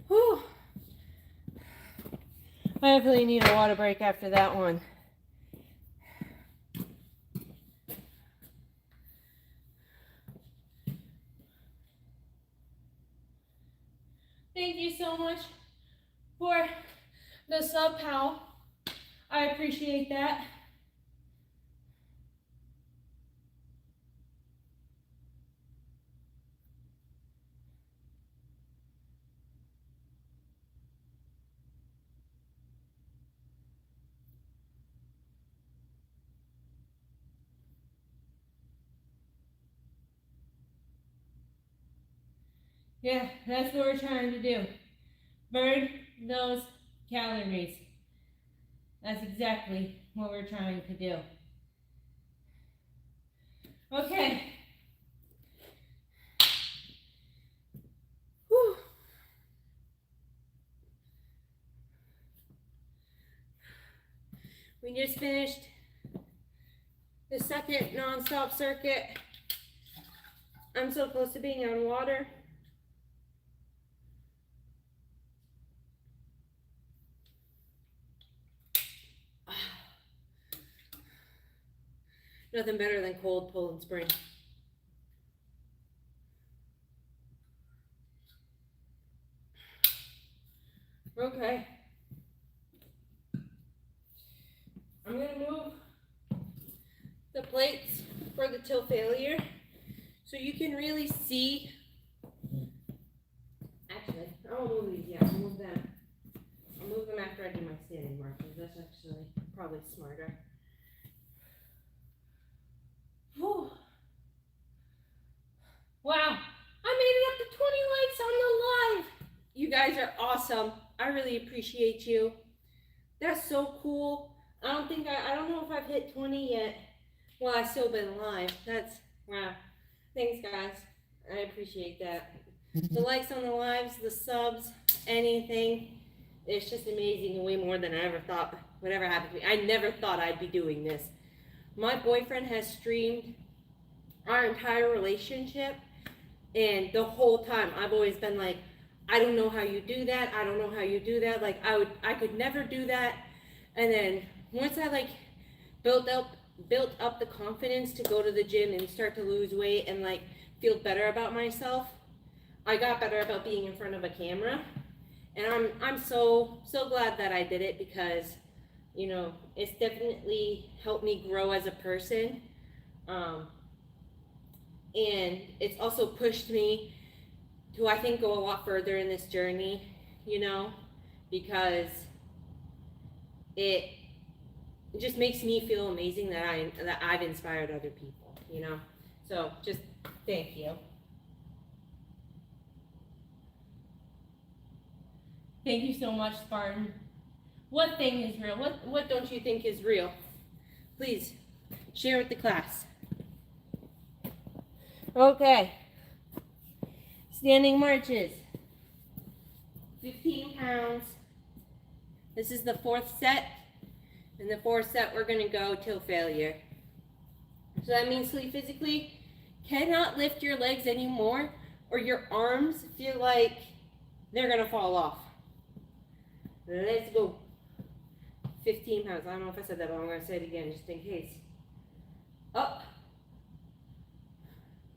Speaker 1: Whew. I definitely need a water break after that one. Thank you so much for the sub, pal. I appreciate that. Yeah, that's what we're trying to do. Burn those calories. That's exactly what we're trying to do. Okay. Whew. We just finished the second non-stop circuit. I'm so close to being on water. Nothing better than cold Poland Spring. Okay. I'm going to move the plates for the tilt failure so you can really see. Actually, I won't move these yet. I'll move them. I'll move them after I do my standing marches. That's actually probably smarter. Whew. Wow. I made it up to 20 likes on the live. You guys are awesome. I really appreciate you. That's so cool. I don't know if I've hit 20 yet. Well, I've still been live. That's, wow. Thanks, guys. I appreciate that. The likes on the lives, the subs, anything. It's just amazing and way more than I ever thought would ever happen to me. I never thought I'd be doing this. My boyfriend has streamed our entire relationship, and the whole time I've always been like, I don't know how you do that. I don't know how you do that. Like I could never do that. And then once I like built up the confidence to go to the gym and start to lose weight and like feel better about myself, I got better about being in front of a camera. And I'm so glad that I did it, because You know, it's definitely helped me grow as a person. And it's also pushed me to, I think, go a lot further in this journey, you know, because it just makes me feel amazing that I've inspired other people, you know. So just thank you. Thank you so much, Spartan. What thing is real? What don't you think is real? Please share with the class. Okay. Standing marches. 15 pounds. This is the 4th set. In the 4th set, we're going to go till failure. So that means you physically cannot lift your legs anymore, or your arms feel like they're going to fall off. Let's go. 15 pounds. I don't know if I said that, but I'm going to say it again just in case. Up.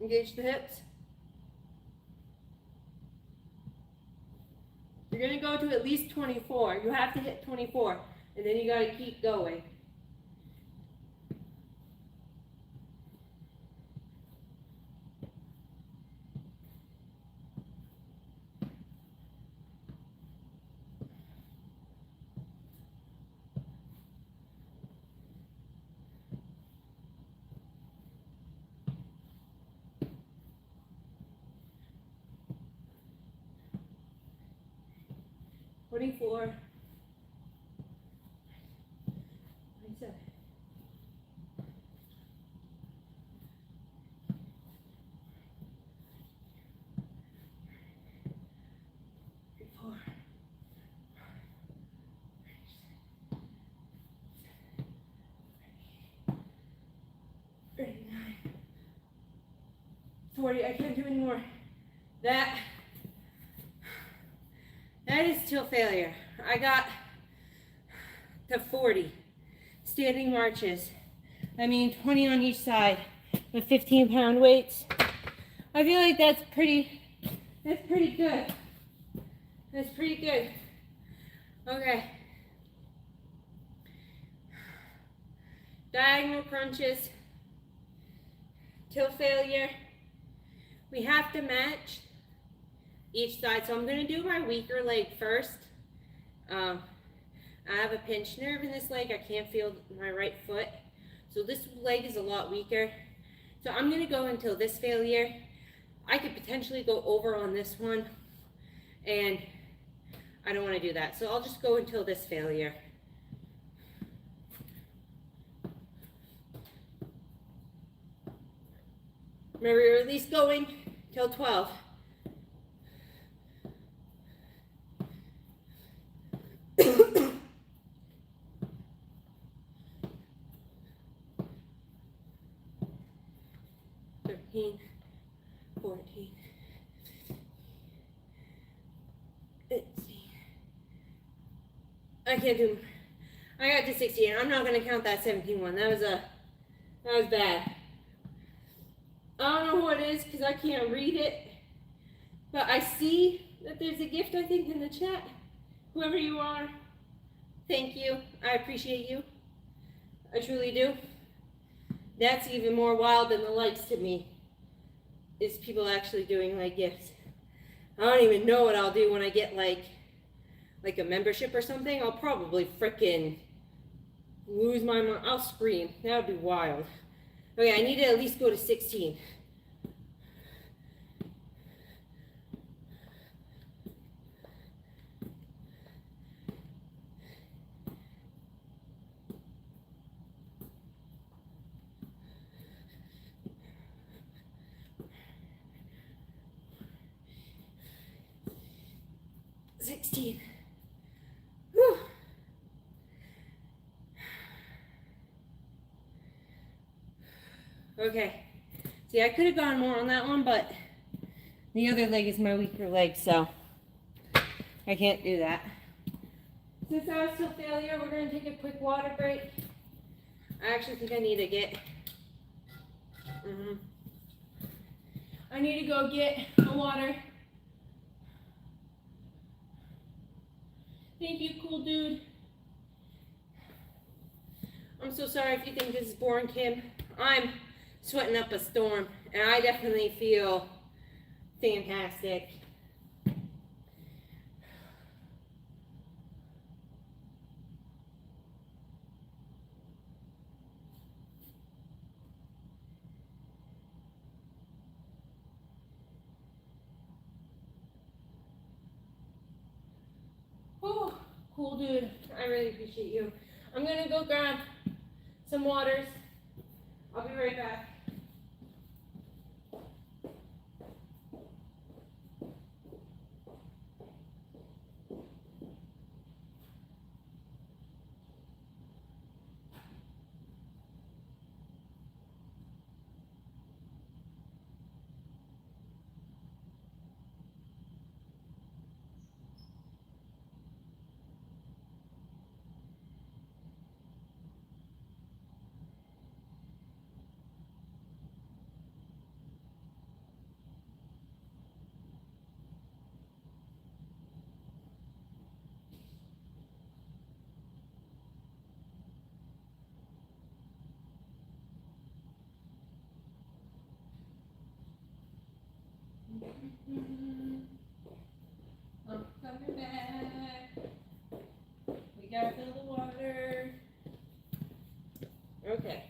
Speaker 1: Engage the hips. You're going to go to at least 24. You have to hit 24. And then you got to keep going. Four. 27. 4. 39. 40. I can't do any more. That is till failure. I got to 40 standing marches. I mean 20 on each side with 15-pound weights. I feel like that's pretty good. That's pretty good. Okay. Diagonal crunches till failure. We have to match each side. So I'm going to do my weaker leg first. I have a pinched nerve in this leg. I can't feel my right foot. So this leg is a lot weaker. So I'm going to go until this failure. I could potentially go over on this one, and I don't want to do that. So I'll just go until this failure. Remember, you're at least going till 12. Let's see. I can't do. I got to 16. I'm not going to count that 17 one. That was bad. I don't know who it is because I can't read it. But I see that there's a gift, I think, in the chat. Whoever you are, thank you. I appreciate you. I truly do. That's even more wild than the likes to me, is people actually doing like gifts. I don't even know what I'll do when I get like a membership or something. I'll probably frickin' lose my mind. I'll scream. That would be wild. Okay, I need to at least go to 16. Whew. Okay. See, I could have gone more on that one, but the other leg is my weaker leg, so I can't do that. Since I was still failure, we're going to take a quick water break. I actually think I need to get... I need to go get a water. Thank you, cool dude. I'm so sorry if you think this is boring, Kim. I'm sweating up a storm, and I definitely feel fantastic. Oh, cool, dude. I really appreciate you. I'm gonna go grab some waters. I'll be right back. I'm coming back. We gotta fill the water. Okay.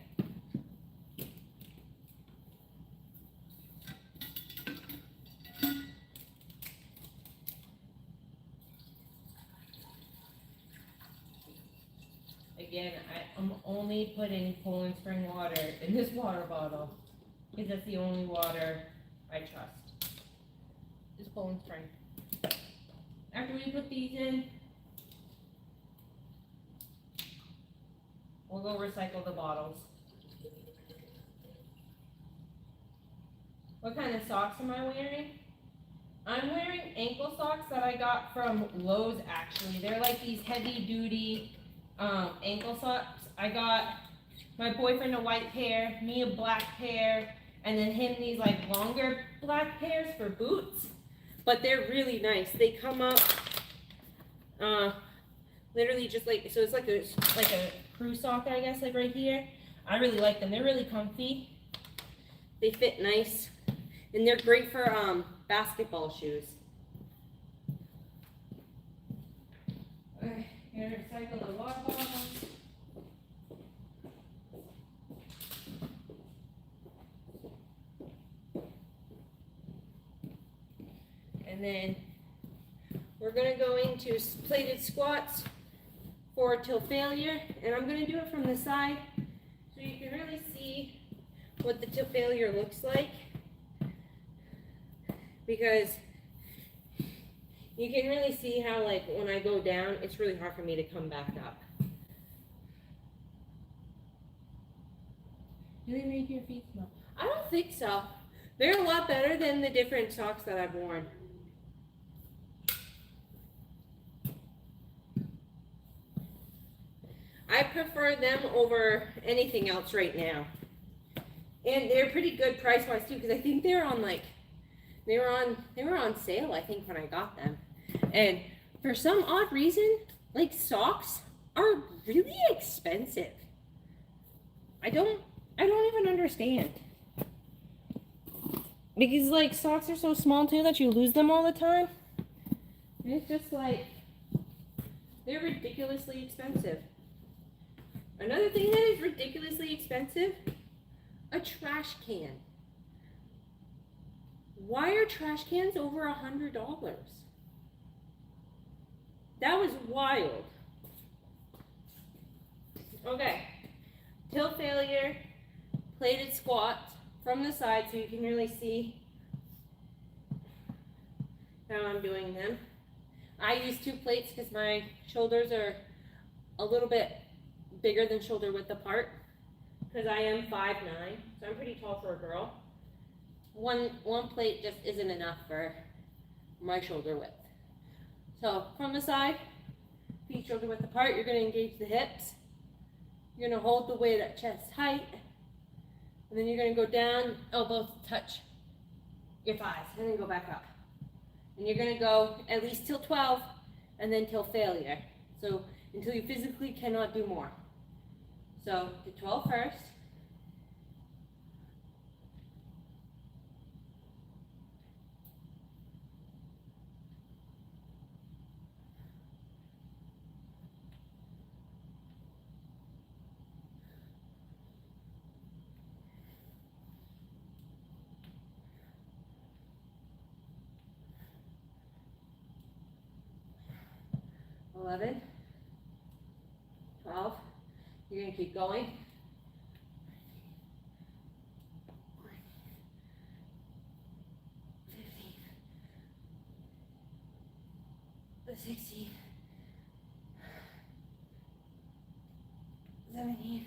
Speaker 1: Again, I'm only putting Poland Spring water in this water bottle because that's the only water I trust. Is Poland Spring. After we put these in, we'll go recycle the bottles. What kind of socks am I wearing? I'm wearing ankle socks that I got from Lowe's, actually. They're like these heavy duty ankle socks. I got my boyfriend a white pair, me a black pair, and then him these like longer black pairs for boots. But they're really nice. They come up literally just like, so it's like a crew sock, I guess, like right here. I really like them. They're really comfy. They fit nice. And they're great for basketball shoes. Okay, gonna recycle the water bottles. And then we're gonna go into plated squats for till failure. And I'm gonna do it from the side so you can really see what the till failure looks like. Because you can really see how, like, when I go down, it's really hard for me to come back up. Do they make your feet smell? I don't think so. They're a lot better than the different socks that I've worn. I prefer them over anything else right now. And they're pretty good price-wise too, because I think they're on like, they were on sale, I think, when I got them. And for some odd reason, like, socks are really expensive. I don't even understand. Because, like, socks are so small too that you lose them all the time. And it's just like, they're ridiculously expensive. Another thing that is ridiculously expensive, a trash can. Why are trash cans over $100? That was wild. Okay, till failure, plated squat from the side so you can really see how I'm doing them. I use 2 plates because my shoulders are a little bit bigger than shoulder width apart because I am 5'9", so I'm pretty tall for a girl. One plate just isn't enough for my shoulder width. So from the side, feet shoulder width apart, you're going to engage the hips. You're going to hold the weight at chest height. And then you're going to go down, elbows touch your thighs, and then go back up. And you're going to go at least till 12, and then till failure. So until you physically cannot do more. So to 12 first. $11, $12. You're going to keep going. $15, $16, $17,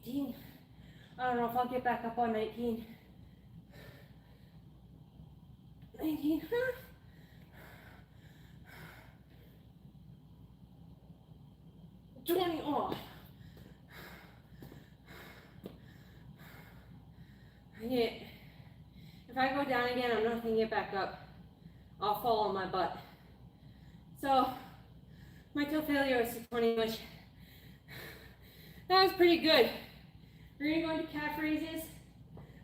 Speaker 1: $18. I don't know if I'll get back up on 19. 19. 20 off. If I go down again, I'm not going to get back up. I'll fall on my butt. So, my till failure was 20, which that was pretty good. We're going to go into calf raises,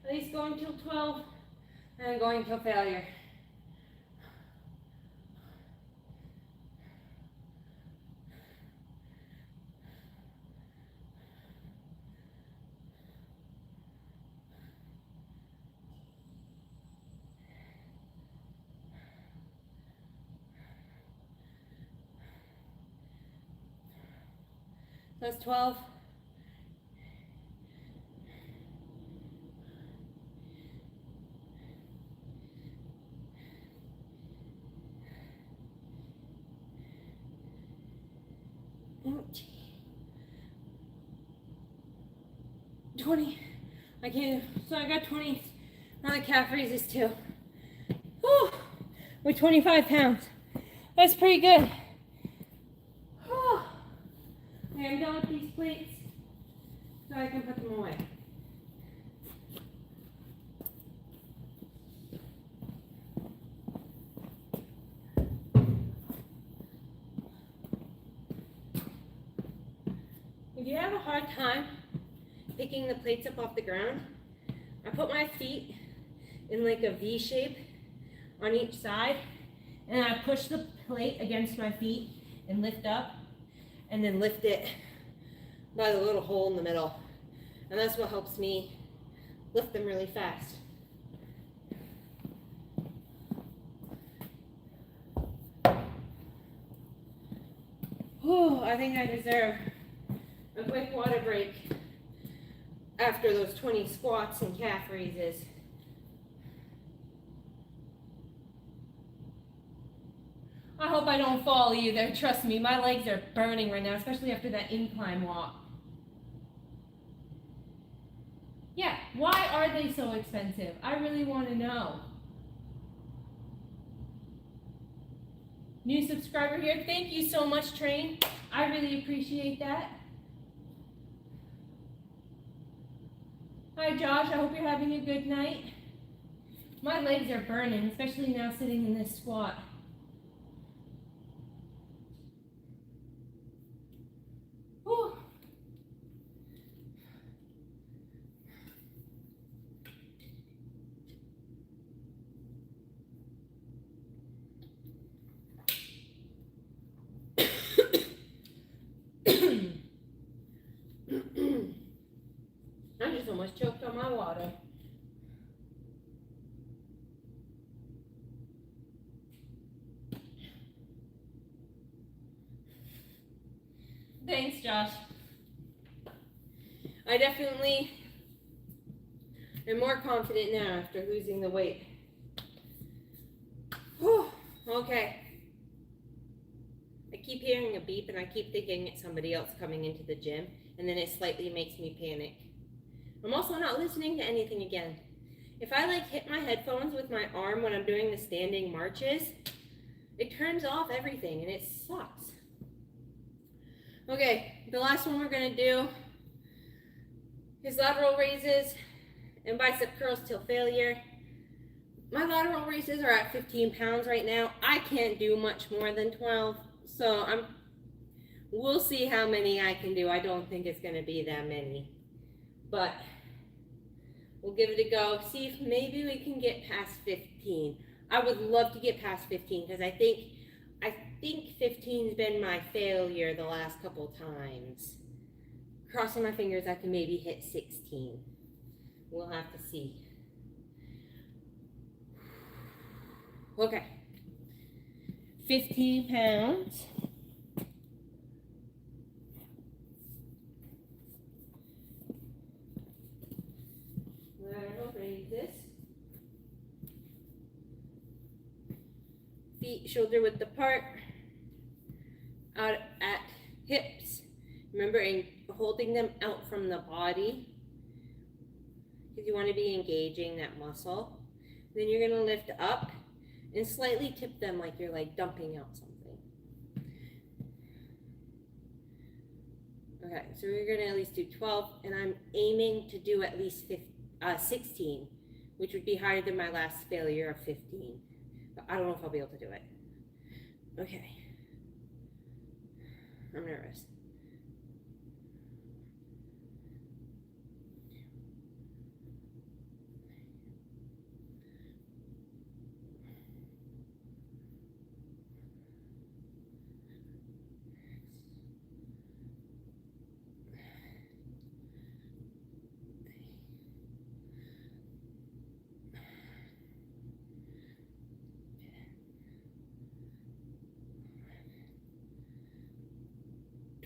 Speaker 1: at least going till 12, and going till failure. So that's 12. Ouch. 20. I can't. So I got 20 on the calf raises too. Whew. With 25 pounds. That's pretty good. Whew. Okay, I'm done with these plates, so I can put them away. If you have a hard time picking the plates up off the ground, I put my feet in like a V shape on each side, and I push the plate against my feet and lift up, and then lift it by the little hole in the middle. And that's what helps me lift them really fast. Whew, I think I deserve a quick water break after those 20 squats and calf raises. I hope I don't fall either. Trust me, my legs are burning right now, especially after that incline walk. Yeah, why are they so expensive? I really want to know. New subscriber here. Thank you so much, Train. I really appreciate that. Hi, Josh. I hope you're having a good night. My legs are burning, especially now sitting in this squat. Whew. I just almost choked on my water. Thanks, Josh. I definitely am more confident now after losing the weight. Whew. Okay. I keep hearing a beep and I keep thinking it's somebody else coming into the gym, and then it slightly makes me panic. I'm also not listening to anything again. If I like hit my headphones with my arm when I'm doing the standing marches, it turns off everything and it sucks. Okay, the last one we're gonna do is lateral raises and bicep curls till failure. my lateral raises are at 15 pounds right now. I can't do much more than 12, so we'll see how many I can do. I don't think it's going to be that many, but we'll give it a go. See if maybe we can get past 15. I would love to get past 15 because I think 15's been my failure the last couple times. Crossing my fingers, I can maybe hit 16. We'll have to see. Okay. 15 pounds. Lateral raises. Feet shoulder width apart. Out at hips. Remember, holding them out from the body, because you want to be engaging that muscle. Then you're going to lift up and slightly tip them like you're like dumping out something. Okay, so we're going to at least do 12, and I'm aiming to do at least 16, which would be higher than my last failure of 15. But I don't know if I'll be able to do it. Okay. I'm nervous.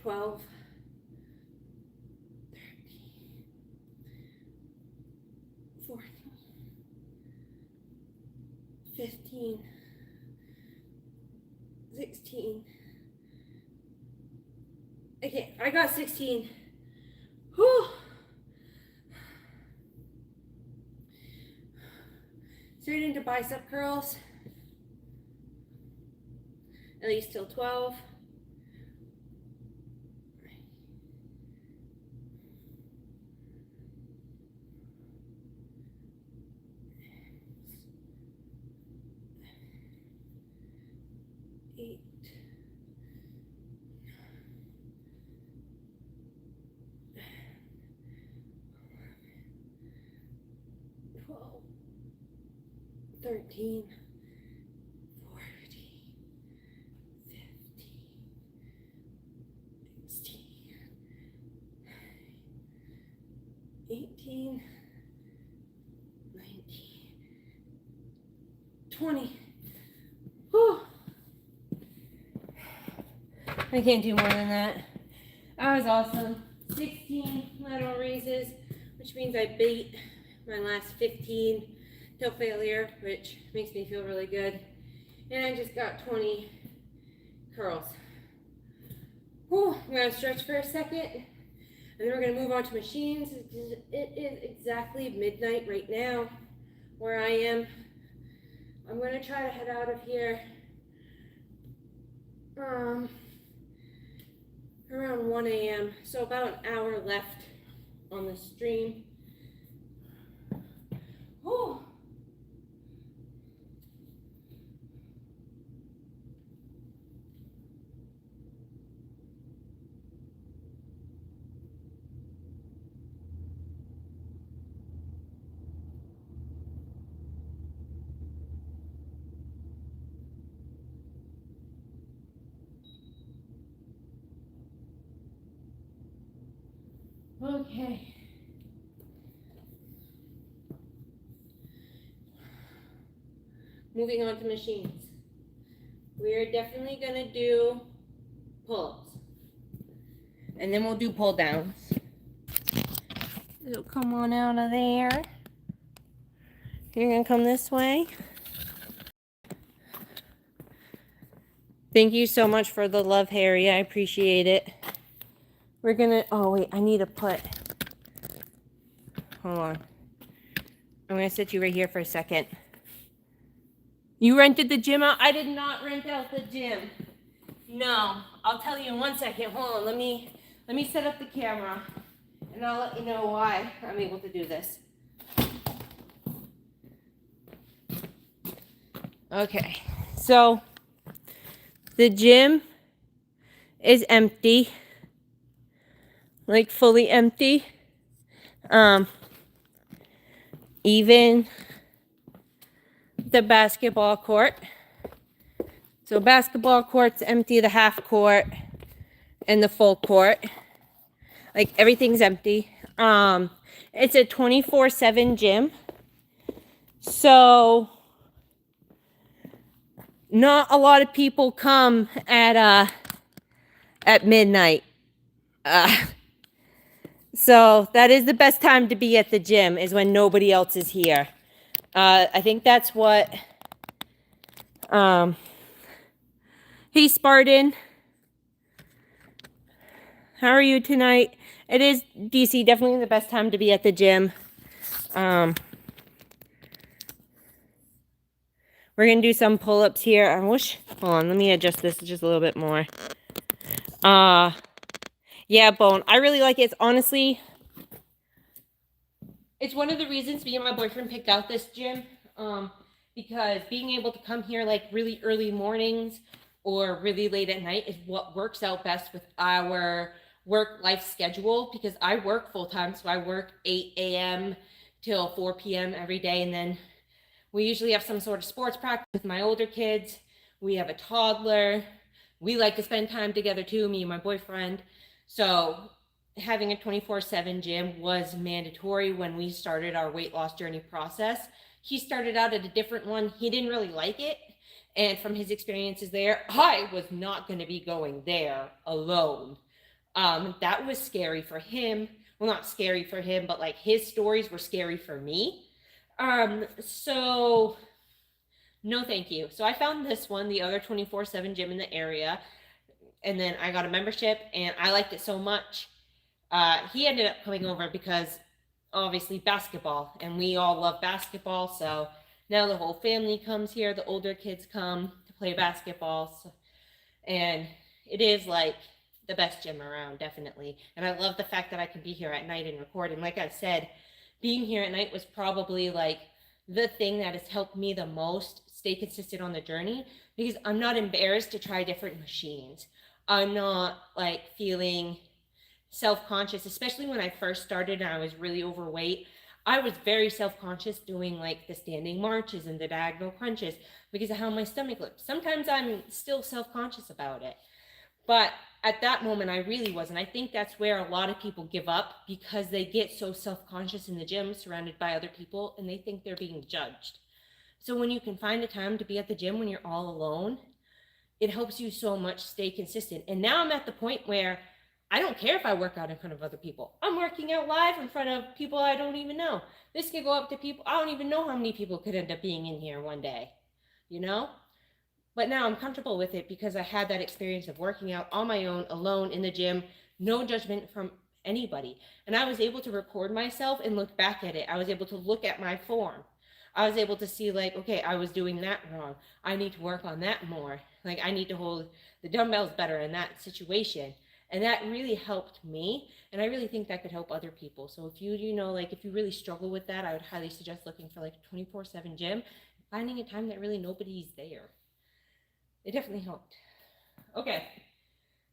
Speaker 1: $12, 14, 15, 16. Okay, I got 16. Whew. Straight into bicep curls. At least till 12. Twelve, 13, 14, 15, 16, 18, 19, 20. Whew. I can't do more than that. That was awesome. 16 lateral raises, which means I beat my last 15 till failure, which makes me feel really good. And I just got 20 curls. Whew. I'm going to stretch for a second, and then we're going to move on to machines. It is exactly midnight right now where I am. I'm going to try to head out of here around 1 a.m. So about an hour left on the stream. Whew. Okay. Moving on to machines. We're definitely going to do pull-ups. And then we'll do pull-downs. It'll come on out of there. You're going to come this way. Thank you so much for the love, Harry. I appreciate it. We're going to... Oh, wait. I need to put... Hold on. I'm going to sit you right here for a second. You rented the gym out? I did not rent out the gym. No. I'll tell you in 1 second. Hold on. Let me set up the camera, and I'll let you know why I'm able to do this. Okay, so the gym is empty, like fully empty. Even the basketball court. So basketball court's empty, the half court and the full court. Like everything's empty. It's a 24/7 gym. So not a lot of people come at midnight. So that is the best time to be at the gym, is when nobody else is here. I think that's what hey Spartan, how are you tonight? It is, DC, definitely the best time to be at the gym. We're gonna do some pull-ups here. I wish, hold on, let me adjust this just a little bit more. Yeah, Bone, I really like it. It's honestly, it's one of the reasons me and my boyfriend picked out this gym, because being able to come here like really early mornings or really late at night is what works out best with our work-life schedule, because I work full-time, so I work 8 a.m. till 4 p.m. every day, and then we usually have some sort of sports practice with my older kids. We have a toddler. We like to spend time together too, me and my boyfriend. So having a 24/7 gym was mandatory when we started our weight loss journey process. He started out at a different one. He didn't really like it. And from his experiences there, I was not going to be going there alone. That was scary for him. Well, not scary for him, but like his stories were scary for me. So no, thank you. So I found this one, the other 24/7 gym in the area, and then I got a membership, and I liked it so much. He ended up coming over because obviously basketball, and we all love basketball. So now the whole family comes here. The older kids come to play basketball, and it is like the best gym around, definitely. And I love the fact that I can be here at night and record. And like I said, being here at night was probably like the thing that has helped me the most stay consistent on the journey, because I'm not embarrassed to try different machines. I'm not like feeling self-conscious, especially when I first started and I was really overweight. I was very self-conscious doing like the standing marches and the diagonal crunches because of how my stomach looked. Sometimes I'm still self-conscious about it, but at that moment I really wasn't. I think that's where a lot of people give up, because they get so self-conscious in the gym surrounded by other people and they think they're being judged. So when you can find a time to be at the gym when you're all alone, it helps you so much stay consistent. And now I'm at the point where I don't care if I work out in front of other people. I'm working out live in front of people I don't even know. This could go up to people, I don't even know how many people could end up being in here one day, you know? But now I'm comfortable with it because I had that experience of working out on my own, alone in the gym, no judgment from anybody. And I was able to record myself and look back at it. I was able to look at my form. I was able to see like, okay, I was doing that wrong. I need to work on that more. Like I need to hold the dumbbells better in that situation. And that really helped me. And I really think that could help other people. So if if you really struggle with that, I would highly suggest looking for like a 24/7 gym, finding a time that really nobody's there. It definitely helped. Okay,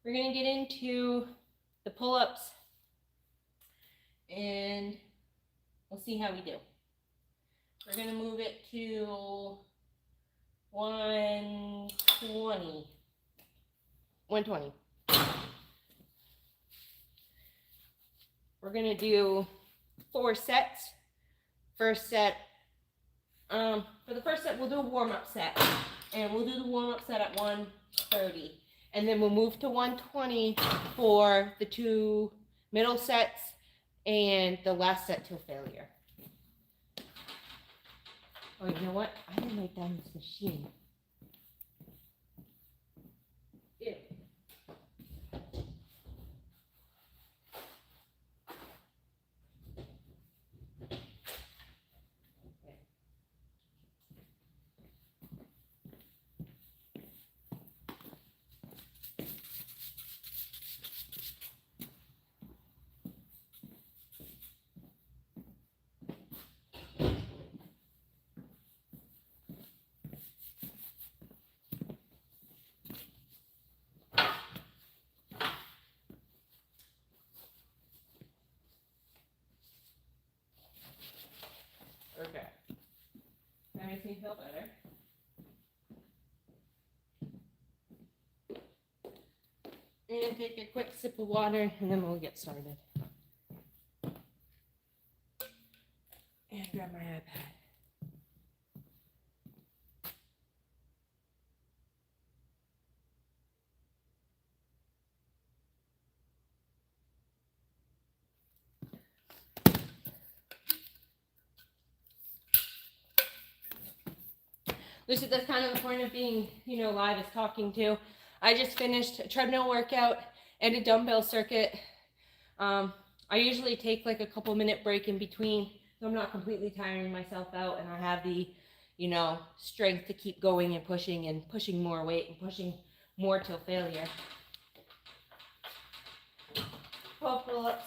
Speaker 1: we're gonna get into the pull-ups and we'll see how we do. We're gonna move it to 120. 120. We're gonna do 4 sets. First set, for the first set, we'll do a warm-up set. And we'll do the warm-up set at 130. And then we'll move to 120 for the 2 middle sets and the last set till failure. Oh, you know what? I didn't write down this machine. Ew. I'm gonna take a quick sip of water and then we'll get started. And grab my iPad. That's kind of the point of being, live, is talking to. I just finished a treadmill workout and a dumbbell circuit. I usually take like a couple minute break in between, so I'm not completely tiring myself out, and I have the, strength to keep going and pushing more weight and pushing more till failure. 12 pull-ups.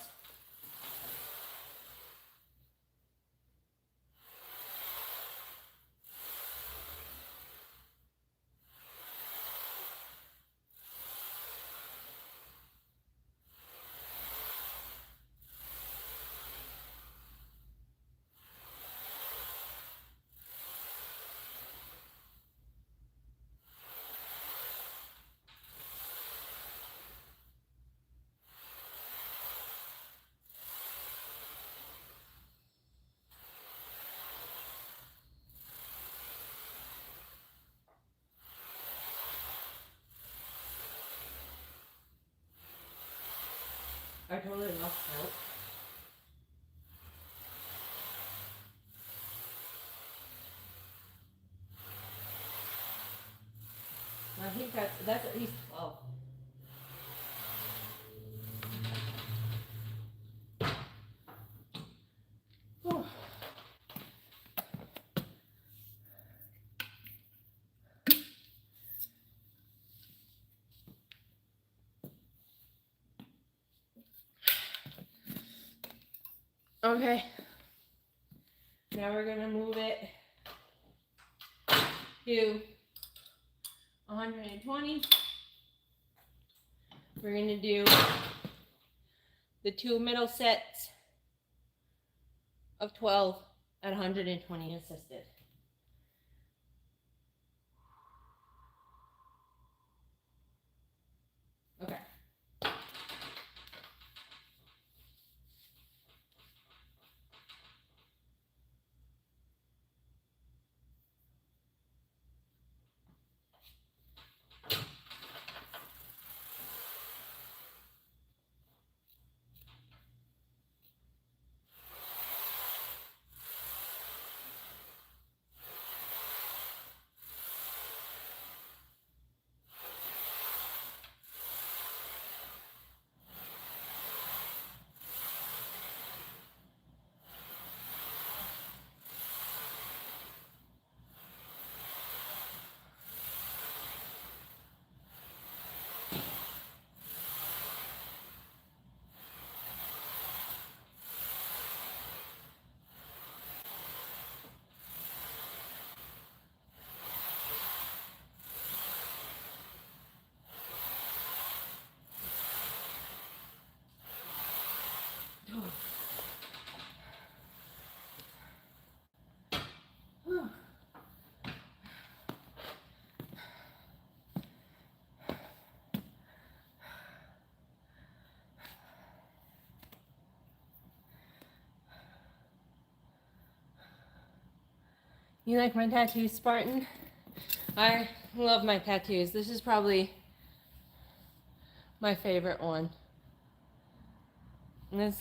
Speaker 1: I totally lost count. I think that's at least 12. Whew. Okay. Now we're gonna move it to 120. We're gonna do the 2 middle sets of 12 at 120 assisted. Okay. You like my tattoos, Spartan? I love my tattoos. This is probably my favorite one. And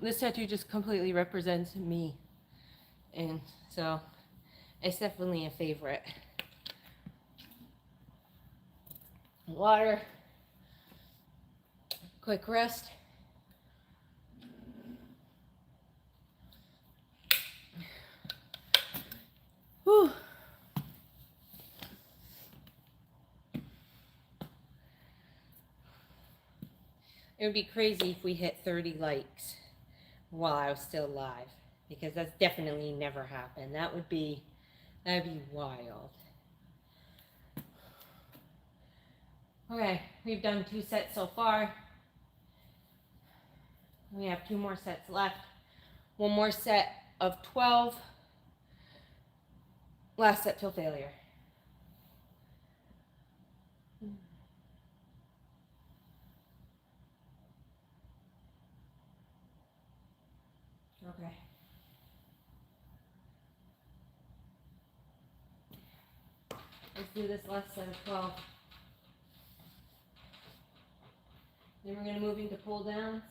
Speaker 1: this tattoo just completely represents me. And so it's definitely a favorite. Water. Quick rest. Whew. It would be crazy if we hit 30 likes while I was still live, because that's definitely never happened. That'd be wild. Okay, we've done 2 sets so far. We have 2 more sets left. 1 more set of 12. Last set till failure. Okay. Let's do this last set of 12. Then we're going to move into pull downs.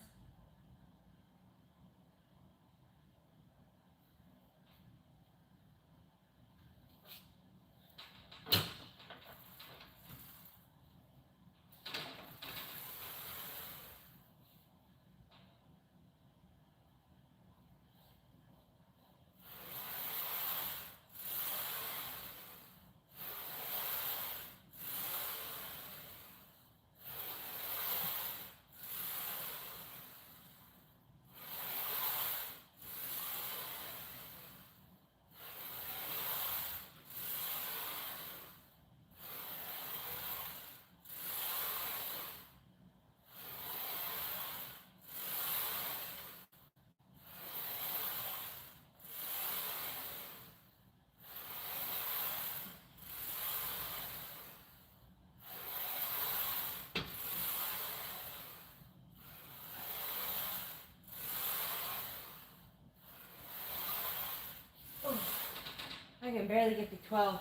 Speaker 1: I can barely get to 12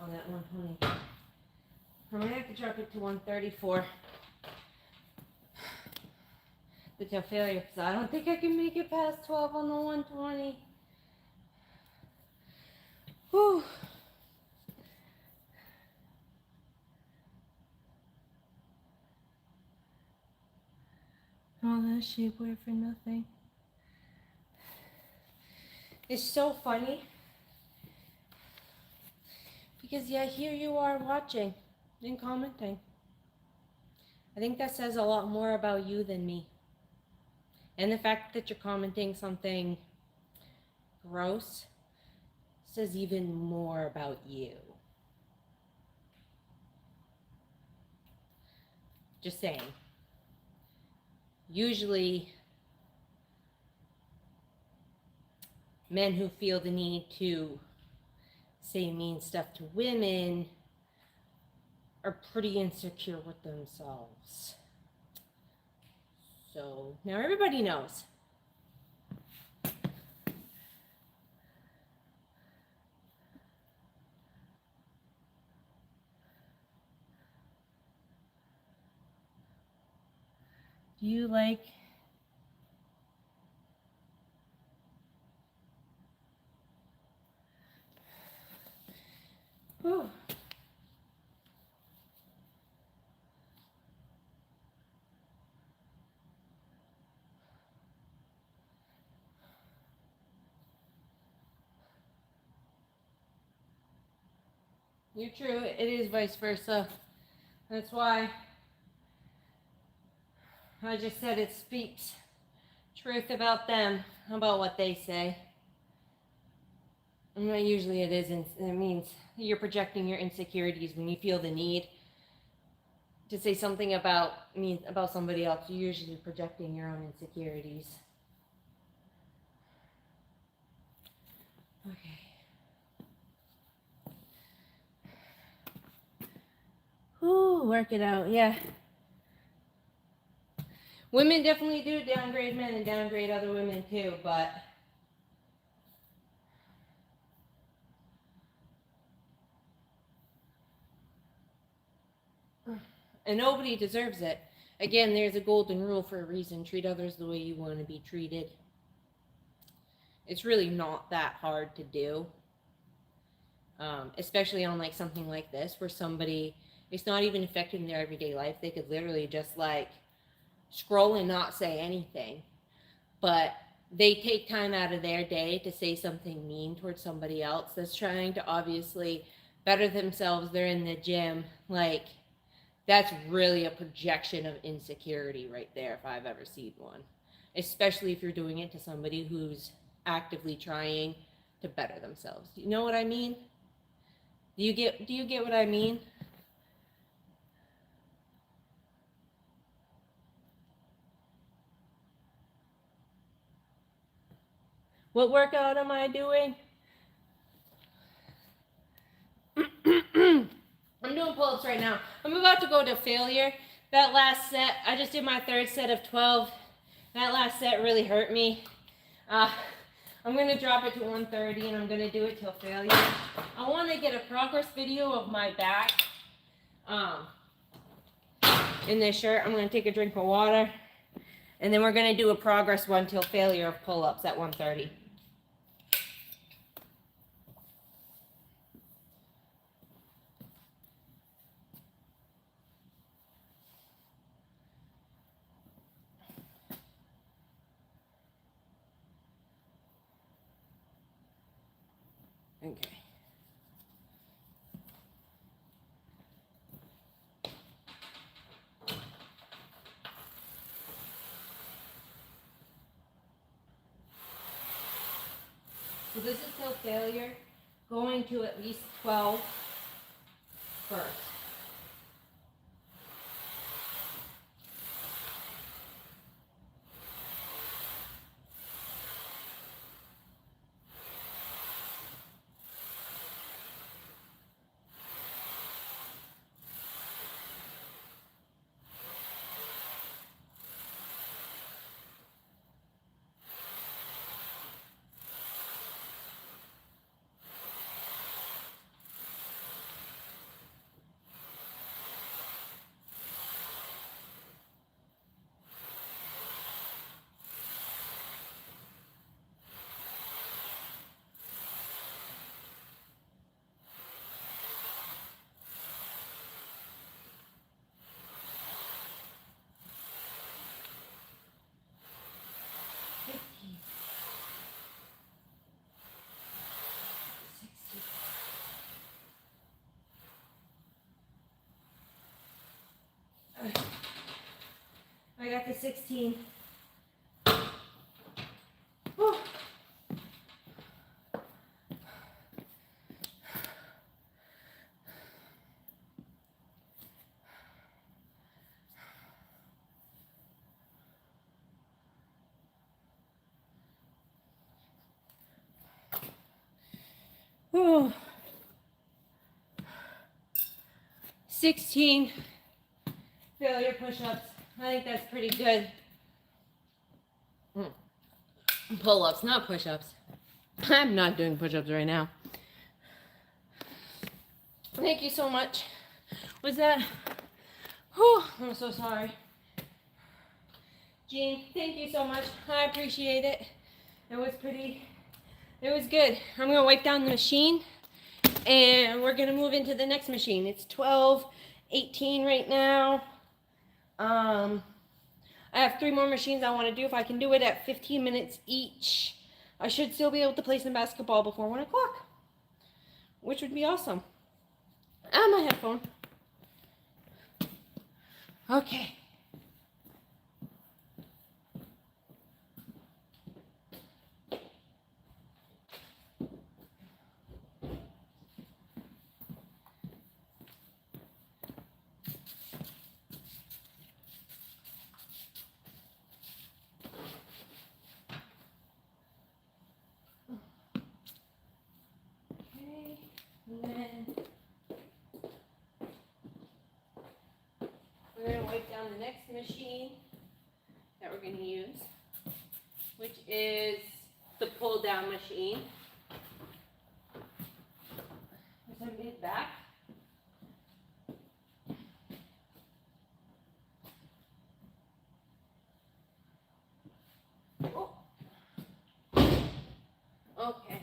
Speaker 1: on that 120. I'm going to have to drop it to 134. It's a failure because I don't think I can make it past 12 on the 120. Whew. All that shapewear for nothing. It's so funny. Because yeah, here you are watching and commenting. I think that says a lot more about you than me. And the fact that you're commenting something gross says even more about you. Just saying. Usually, men who feel the need to say mean stuff to women are pretty insecure with themselves. So now everybody knows. Do you like Whew. You're true. It is vice versa. That's why I just said it speaks truth about them, about what they say. And usually it isn't. It means you're projecting your insecurities when you feel the need to say something about somebody else. You're usually projecting your own insecurities. Okay. Ooh, work it out, yeah. Women definitely do downgrade men and downgrade other women too, but and nobody deserves it. Again, there's a golden rule for a reason. Treat others the way you want to be treated. It's really not that hard to do. Especially on like something like this where somebody, it's not even affecting their everyday life. They could literally just like scroll and not say anything. But they take time out of their day to say something mean towards somebody else that's trying to obviously better themselves. They're in the gym. Like, that's really a projection of insecurity right there if I've ever seen one. Especially if you're doing it to somebody who's actively trying to better themselves. You know what I mean? Do you get what I mean? What workout am I doing? I'm doing pull-ups right now. I'm about to go to failure. That last set, I just did my third set of 12. That last set really hurt me. Uh, I'm going to drop it to 130 and I'm going to do it till failure. I want to get a progress video of my back in this shirt. I'm going to take a drink of water. And then we're going to do a progress one till failure of pull-ups at 130. Okay. So this is till failure, going to at least 12 first. I got the 16. Whew. Whew. 16 failure push-ups. I think that's pretty good. Pull-ups, not push-ups. I'm not doing push-ups right now. Thank you so much. Was that? Whew, I'm so sorry. Jean, thank you so much. I appreciate it. It was good. I'm gonna wipe down the machine and we're gonna move into the next machine. It's 12:18 right now. I have 3 more machines I want to do. If I can do it at 15 minutes each, I should still be able to play some basketball before 1 o'clock, which would be awesome. Ah, my headphone. Okay. And then we're going to wipe down the next machine that we're going to use, which is the pull down machine. There's a mid back. Oh. Okay.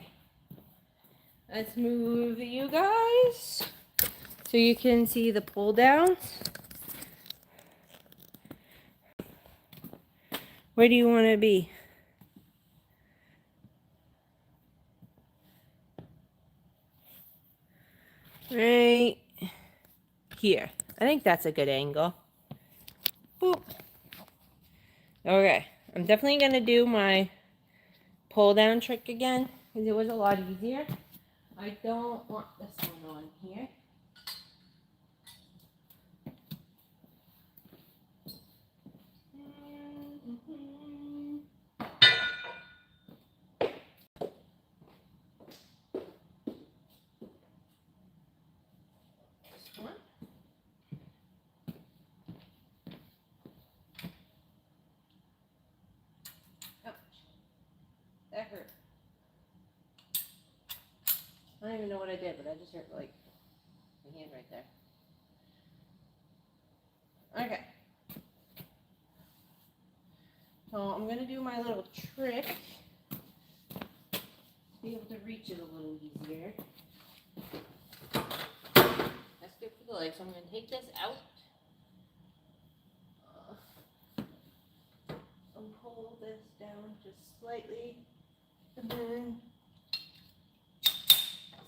Speaker 1: Let's move you guys so you can see the pull downs. Where do you want to be? Right here. I think that's a good angle. Boop. Okay. I'm definitely going to do my pull down trick again because it was a lot easier. I don't want this one on here. This one. I did, but I just hurt like my hand right there. Okay. So I'm gonna do my little trick to be able to reach it a little easier. That's good for the legs. So I'm gonna take this out. And pull this down just slightly. And then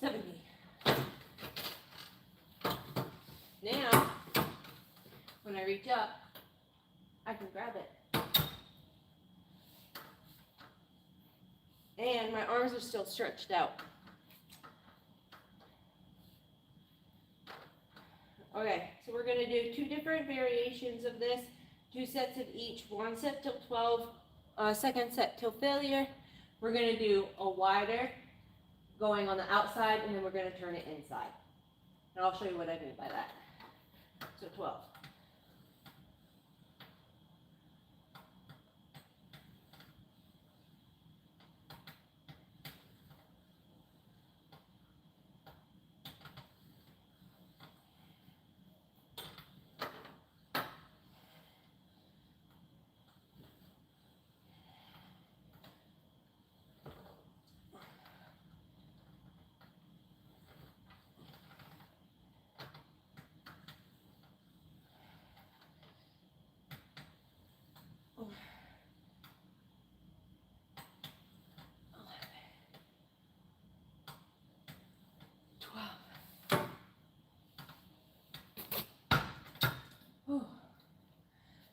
Speaker 1: 70. Now, when I reach up, I can grab it. And my arms are still stretched out. Okay, so we're going to do 2 different variations of this. 2 sets of each. 1 set till 12, second set till failure. We're going to do a wider going on the outside, and then we're going to turn it inside. And I'll show you what I mean by that. So 12.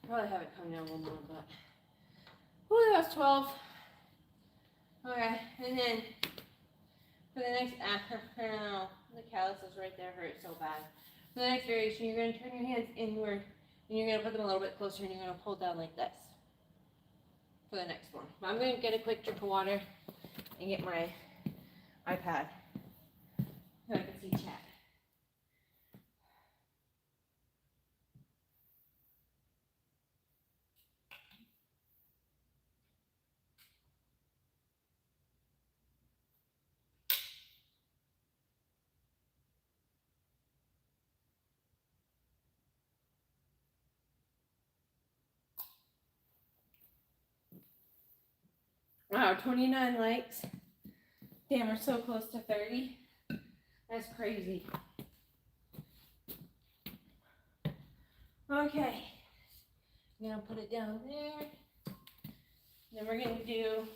Speaker 1: Probably have it come down one more, but that was 12. Okay, and then for the next, I don't know, the calluses right there hurt so bad. For the next variation, you're going to turn your hands inward, and you're going to put them a little bit closer, and you're going to pull down like this for the next one. I'm going to get a quick drink of water and get my iPad so I can see chat. Wow, 29 likes. Damn, we're so close to 30. That's crazy. Okay. I'm going to put it down there. Then we're going to do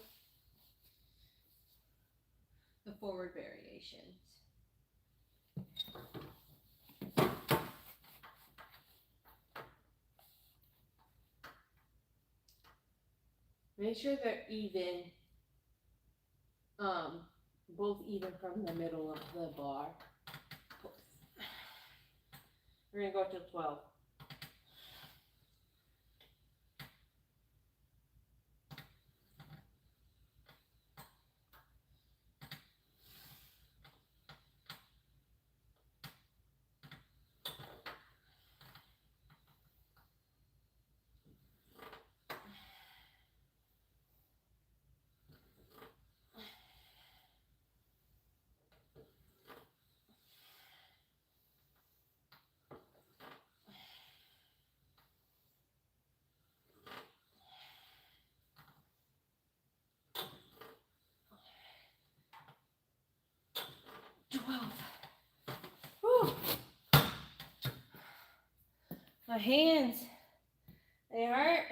Speaker 1: the forward variations. Make sure they're even, both even from the middle of the bar. We're going to go till 12. Whew. My hands, they hurt.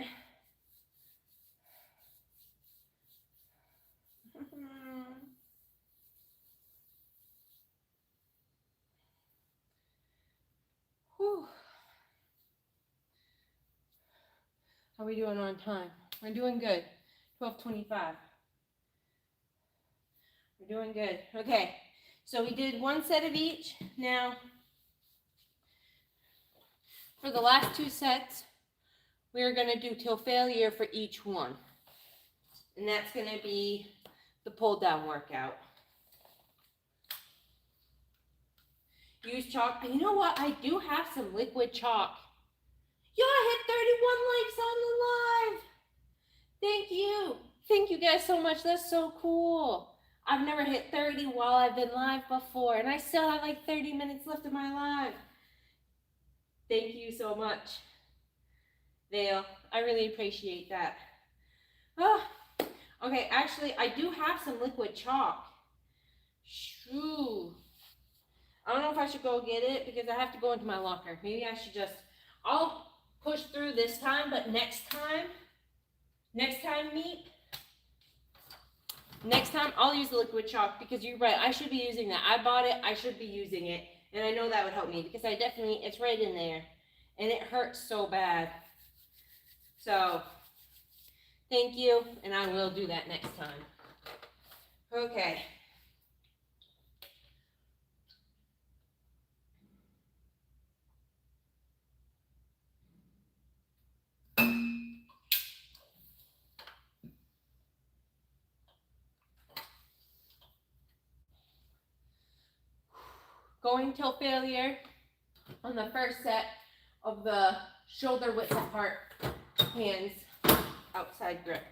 Speaker 1: Whew. How are we doing on time? We're doing good. 12:25. We're doing good. Okay, so we did 1 set of each. Now, for the last 2 sets, we're going to do till failure for each one. And that's going to be the pull down workout. Use chalk. And you know what? I do have some liquid chalk. Yo, I hit 31 likes on the live. Thank you. Thank you guys so much. That's so cool. I've never hit 30 while I've been live before, and I still have like 30 minutes left of my live. Thank you so much, Vale. I really appreciate that. Oh, okay, actually, I do have some liquid chalk. Shoo. I don't know if I should go get it because I have to go into my locker. Maybe I should just, I'll push through this time, but next time I'll use the liquid chalk because you're right, I should be using that. I bought it, I should be using it, and I know that would help me because it's right in there, and it hurts so bad. So, thank you, and I will do that next time. Okay. Going till failure on the first set of the shoulder width apart, hands outside grip.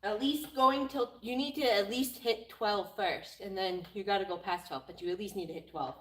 Speaker 1: At least going till, you need to at least hit 12 first, and then you got to go past 12, but you at least need to hit 12.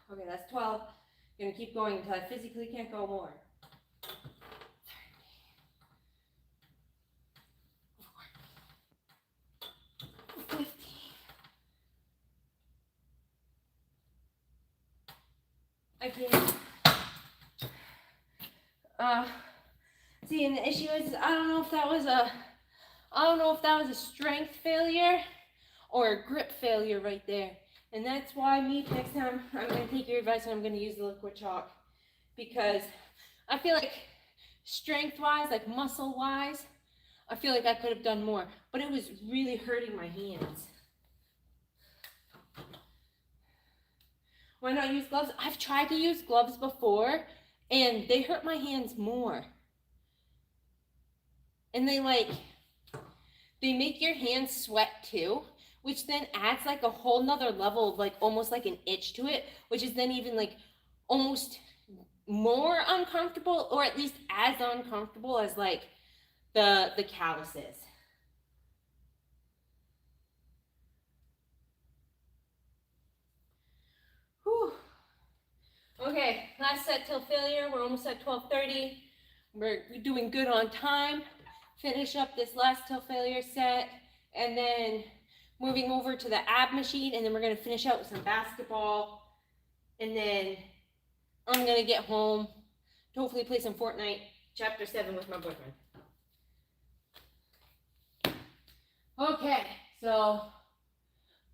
Speaker 1: Okay, that's 12. I'm going to keep going until I physically can't go more. 13, 14, 15. I can't. See, and the issue is, I don't know if that was a strength failure or a grip failure right there. And that's why next time I'm going to take your advice and I'm going to use the liquid chalk, because I feel like strength-wise, like muscle-wise, I feel like I could have done more, but it was really hurting my hands. Why not use gloves? I've tried to use gloves before and they hurt my hands more. And they make your hands sweat too, which then adds like a whole nother level of like almost like an itch to it, which is then even like almost more uncomfortable, or at least as uncomfortable as like the calluses. Whew. Okay, last set till failure. We're almost at 12:30. We're doing good on time. Finish up this last till failure set, and then moving over to the ab machine, and then we're gonna finish out with some basketball, and then I'm gonna get home to hopefully play some Fortnite Chapter 7 with my boyfriend. Okay, so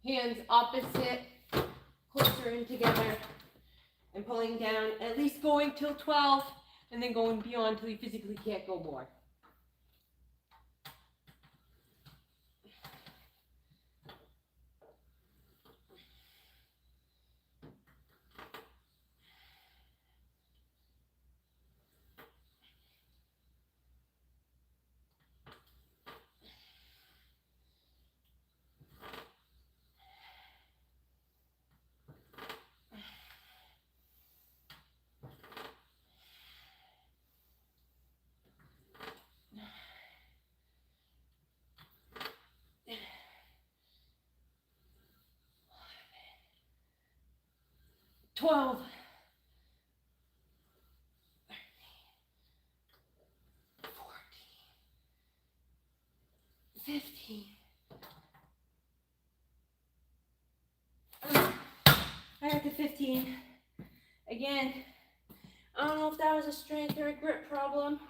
Speaker 1: hands opposite, closer in together, and pulling down, at least going till 12, and then going beyond till you physically can't go more. Twelve. 15. I got to 15. Again, I don't know if that was a strength or a grip problem,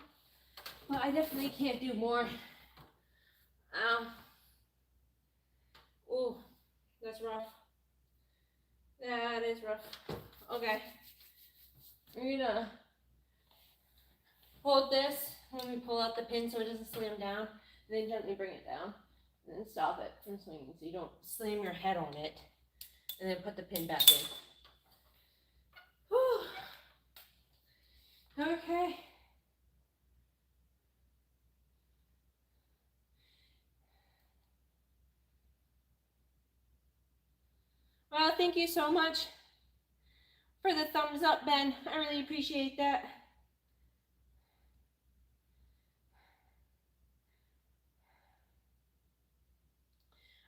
Speaker 1: but I definitely can't do more. Ow. Ooh, that's rough. That is rough. Okay. We're gonna hold this when we pull out the pin so it doesn't slam down, and then gently bring it down, and then stop it from swinging so you don't slam your head on it, and then put the pin back in. Whew. Okay. Well, thank you so much for the thumbs up, Ben. I really appreciate that.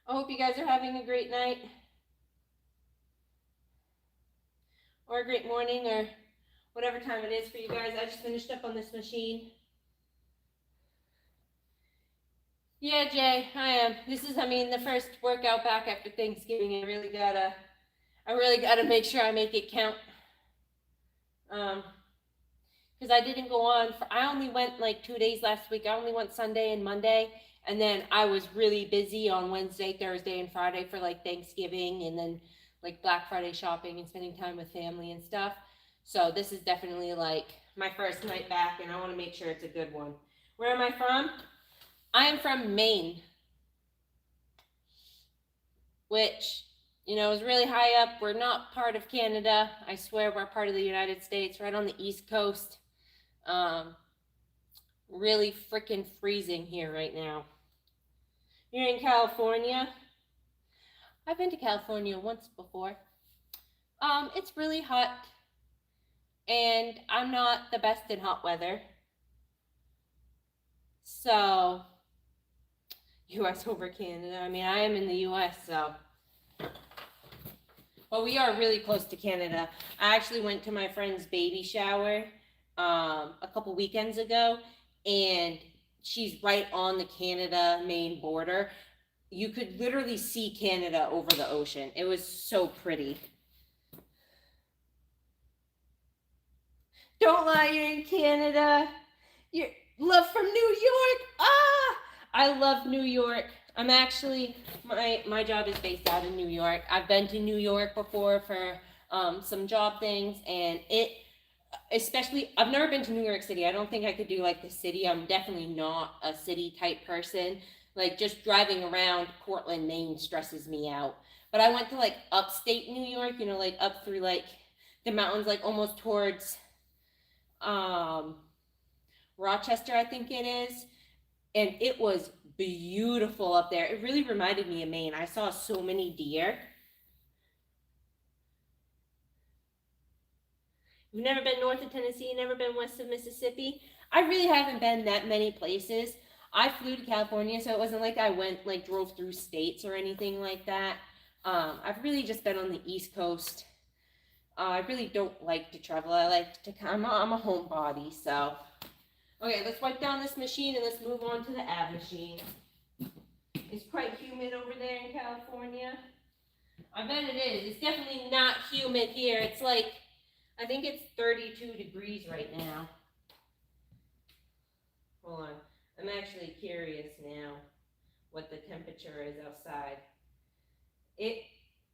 Speaker 1: I hope you guys are having a great night or a great morning or whatever time it is for you guys. I just finished up on this machine. Yeah, Jay, I am. This is, the first workout back after Thanksgiving. I really gotta make sure I make it count. Because I didn't go on I only went like 2 days last week. I only went Sunday and Monday, and then I was really busy on Wednesday, Thursday, and Friday for like Thanksgiving, and then like Black Friday shopping and spending time with family and stuff. So this is definitely like my first night back, and I want to make sure it's a good one. Where am I from? I am from Maine, which, is really high up. We're not part of Canada. I swear we're part of the United States, right on the East Coast. Really freaking freezing here right now. You're in California. I've been to California once before. It's really hot, and I'm not the best in hot weather. So, U.S. over Canada. I am in the U.S., so. Well, we are really close to Canada. I actually went to my friend's baby shower a couple weekends ago, and she's right on the Canada-Maine border. You could literally see Canada over the ocean. It was so pretty. Don't lie, you're in Canada. You're love from New York. I love New York. I'm actually, my job is based out in New York. I've been to New York before for some job things, and I've never been to New York City. I don't think I could do like the city. I'm definitely not a city type person. Like just driving around Portland, Maine stresses me out. But I went to like upstate New York, like up through like the mountains, like almost towards Rochester, I think it is. And it was beautiful up there. It really reminded me of Maine. I saw so many deer. You've never been north of Tennessee, never been west of Mississippi? I really haven't been that many places. I flew to California, so it wasn't like I drove through states or anything like that. I've really just been on the East Coast. I really don't like to travel. I'm a homebody, so. Okay, let's wipe down this machine and let's move on to the ab machine. It's quite humid over there in California. I bet it is. It's definitely not humid here. It's like, I think it's 32 degrees right now. Hold on. I'm actually curious now what the temperature is outside.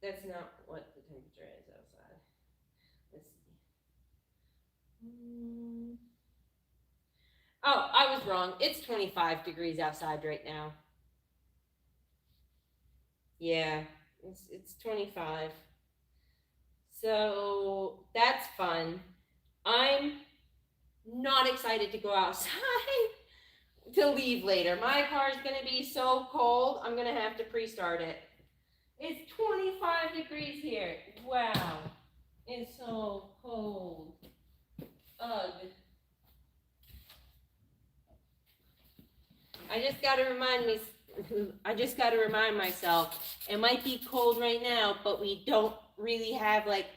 Speaker 1: That's not what the temperature is outside. Let's see. Oh, I was wrong. It's 25 degrees outside right now. Yeah, it's 25. So that's fun. I'm not excited to go outside to leave later. My car's gonna be so cold, I'm gonna have to pre-start it. It's 25 degrees here. Wow, it's so cold. Ugh. I just gotta remind myself, it might be cold right now, but we don't really have like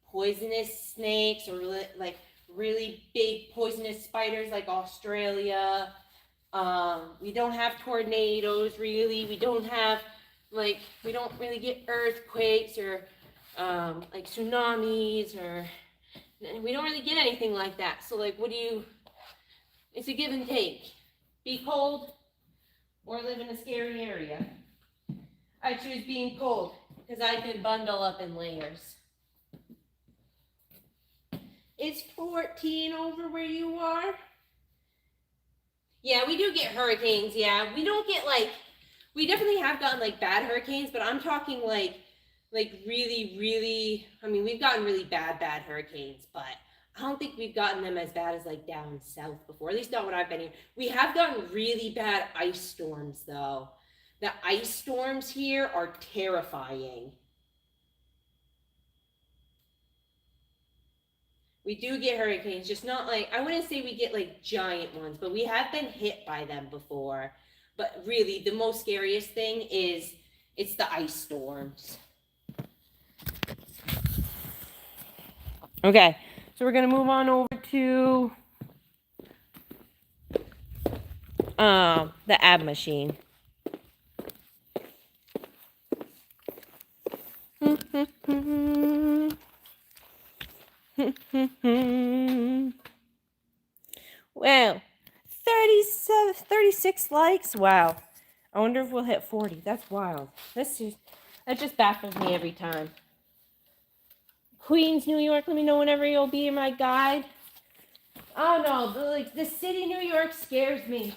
Speaker 1: poisonous snakes or like really big poisonous spiders like Australia. We don't have tornadoes really. We don't really get earthquakes or like tsunamis, or we don't really get anything like that. So like, it's a give and take. Be cold, or live in a scary area. I choose being cold because I can bundle up in layers. It's 14 over where you are. Yeah, we do get hurricanes. Yeah, we don't get like, we definitely have gotten like bad hurricanes, but I'm talking like really, really, I mean, we've gotten really bad hurricanes, but I don't think we've gotten them as bad as like down south before, at least not when I've been here. We have gotten really bad ice storms though. The ice storms here are terrifying. We do get hurricanes, just not like, I wouldn't say we get like giant ones, but we have been hit by them before. But really, the most scariest thing is it's the ice storms. Okay, so we're going to move on over to the ab machine. Wow, 36 likes. Wow. I wonder if we'll hit 40. That's wild. That just baffles me every time. Queens, New York, let me know whenever you'll be my guide. Oh no, the city New York scares me.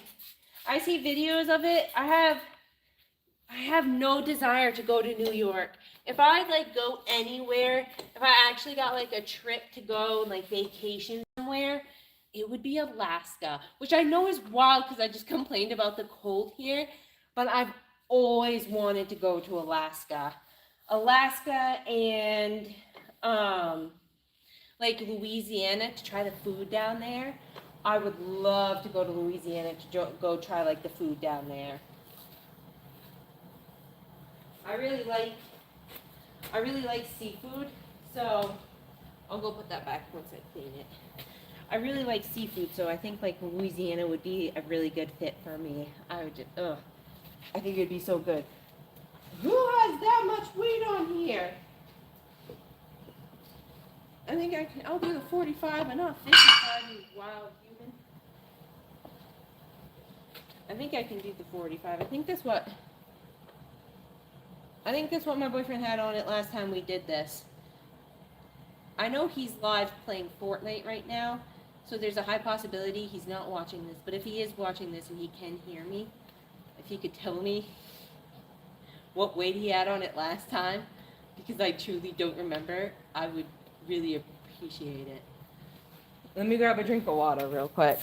Speaker 1: I see videos of it. I have no desire to go to New York. If I like go anywhere, if I actually got like a trip to go like vacation somewhere, it would be Alaska, which I know is wild because I just complained about the cold here, but I've always wanted to go to Alaska. Alaska and like Louisiana to try the food down there. I would love to go to Louisiana to go try like the food down there. I really like seafood, so I'll go put that back once I clean it. I really like seafood, so I think like Louisiana would be a really good fit for me. I think it'd be so good. Who has that much weight on here? I think I'll do the 45 and not 55, you wild human. I think I can do the 45. I think that's what my boyfriend had on it last time we did this. I know he's live playing Fortnite right now, so there's a high possibility he's not watching this. But if he is watching this and he can hear me, if he could tell me what weight he had on it last time, because I truly don't remember, I would really appreciate it. Let me grab a drink of water real quick.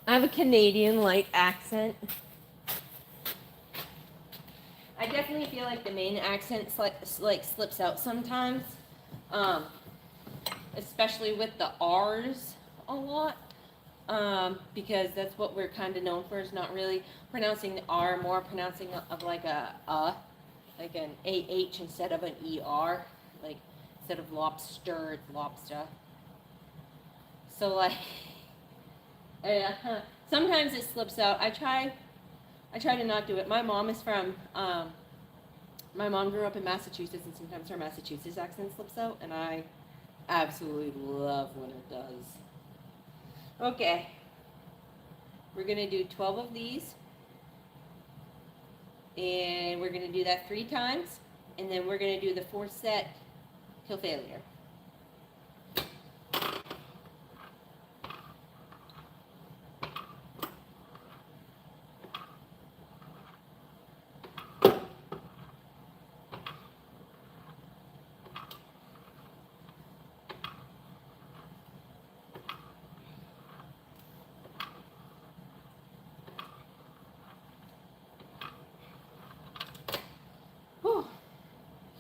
Speaker 1: I have a Canadian-like accent. I definitely feel like the main accent slips out sometimes, especially with the R's a lot, because that's what we're kind of known for, is not really pronouncing the R, more pronouncing of like like an AH instead of an ER, like instead of lobster, it's lobster. So like, sometimes it slips out. I try to not do it. My mom is from, my mom grew up in Massachusetts, and sometimes her Massachusetts accent slips out, and I absolutely love when it does. Okay. We're going to do 12 of these, and we're going to do that 3 times, and then we're going to do the 4th set till failure.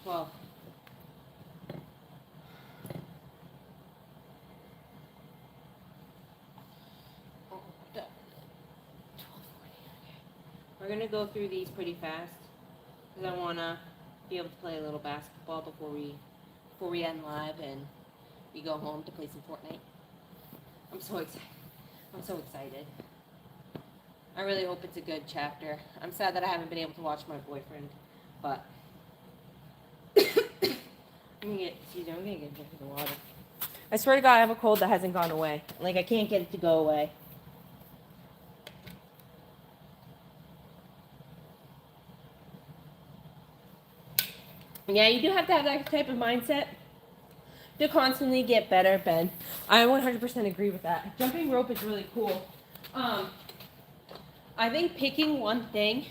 Speaker 1: Well, we're going to go through these pretty fast because I want to be able to play a little basketball before we end live and we go home to play some Fortnite. I'm so excited. I really hope it's a good chapter. I'm sad that I haven't been able to watch my boyfriend, but I'm gonna get a drink of the water. I swear to God, I have a cold that hasn't gone away. Like, I can't get it to go away. Yeah, you do have to have that type of mindset to constantly get better, Ben. I 100% agree with that. Jumping rope is really cool. I think picking one thing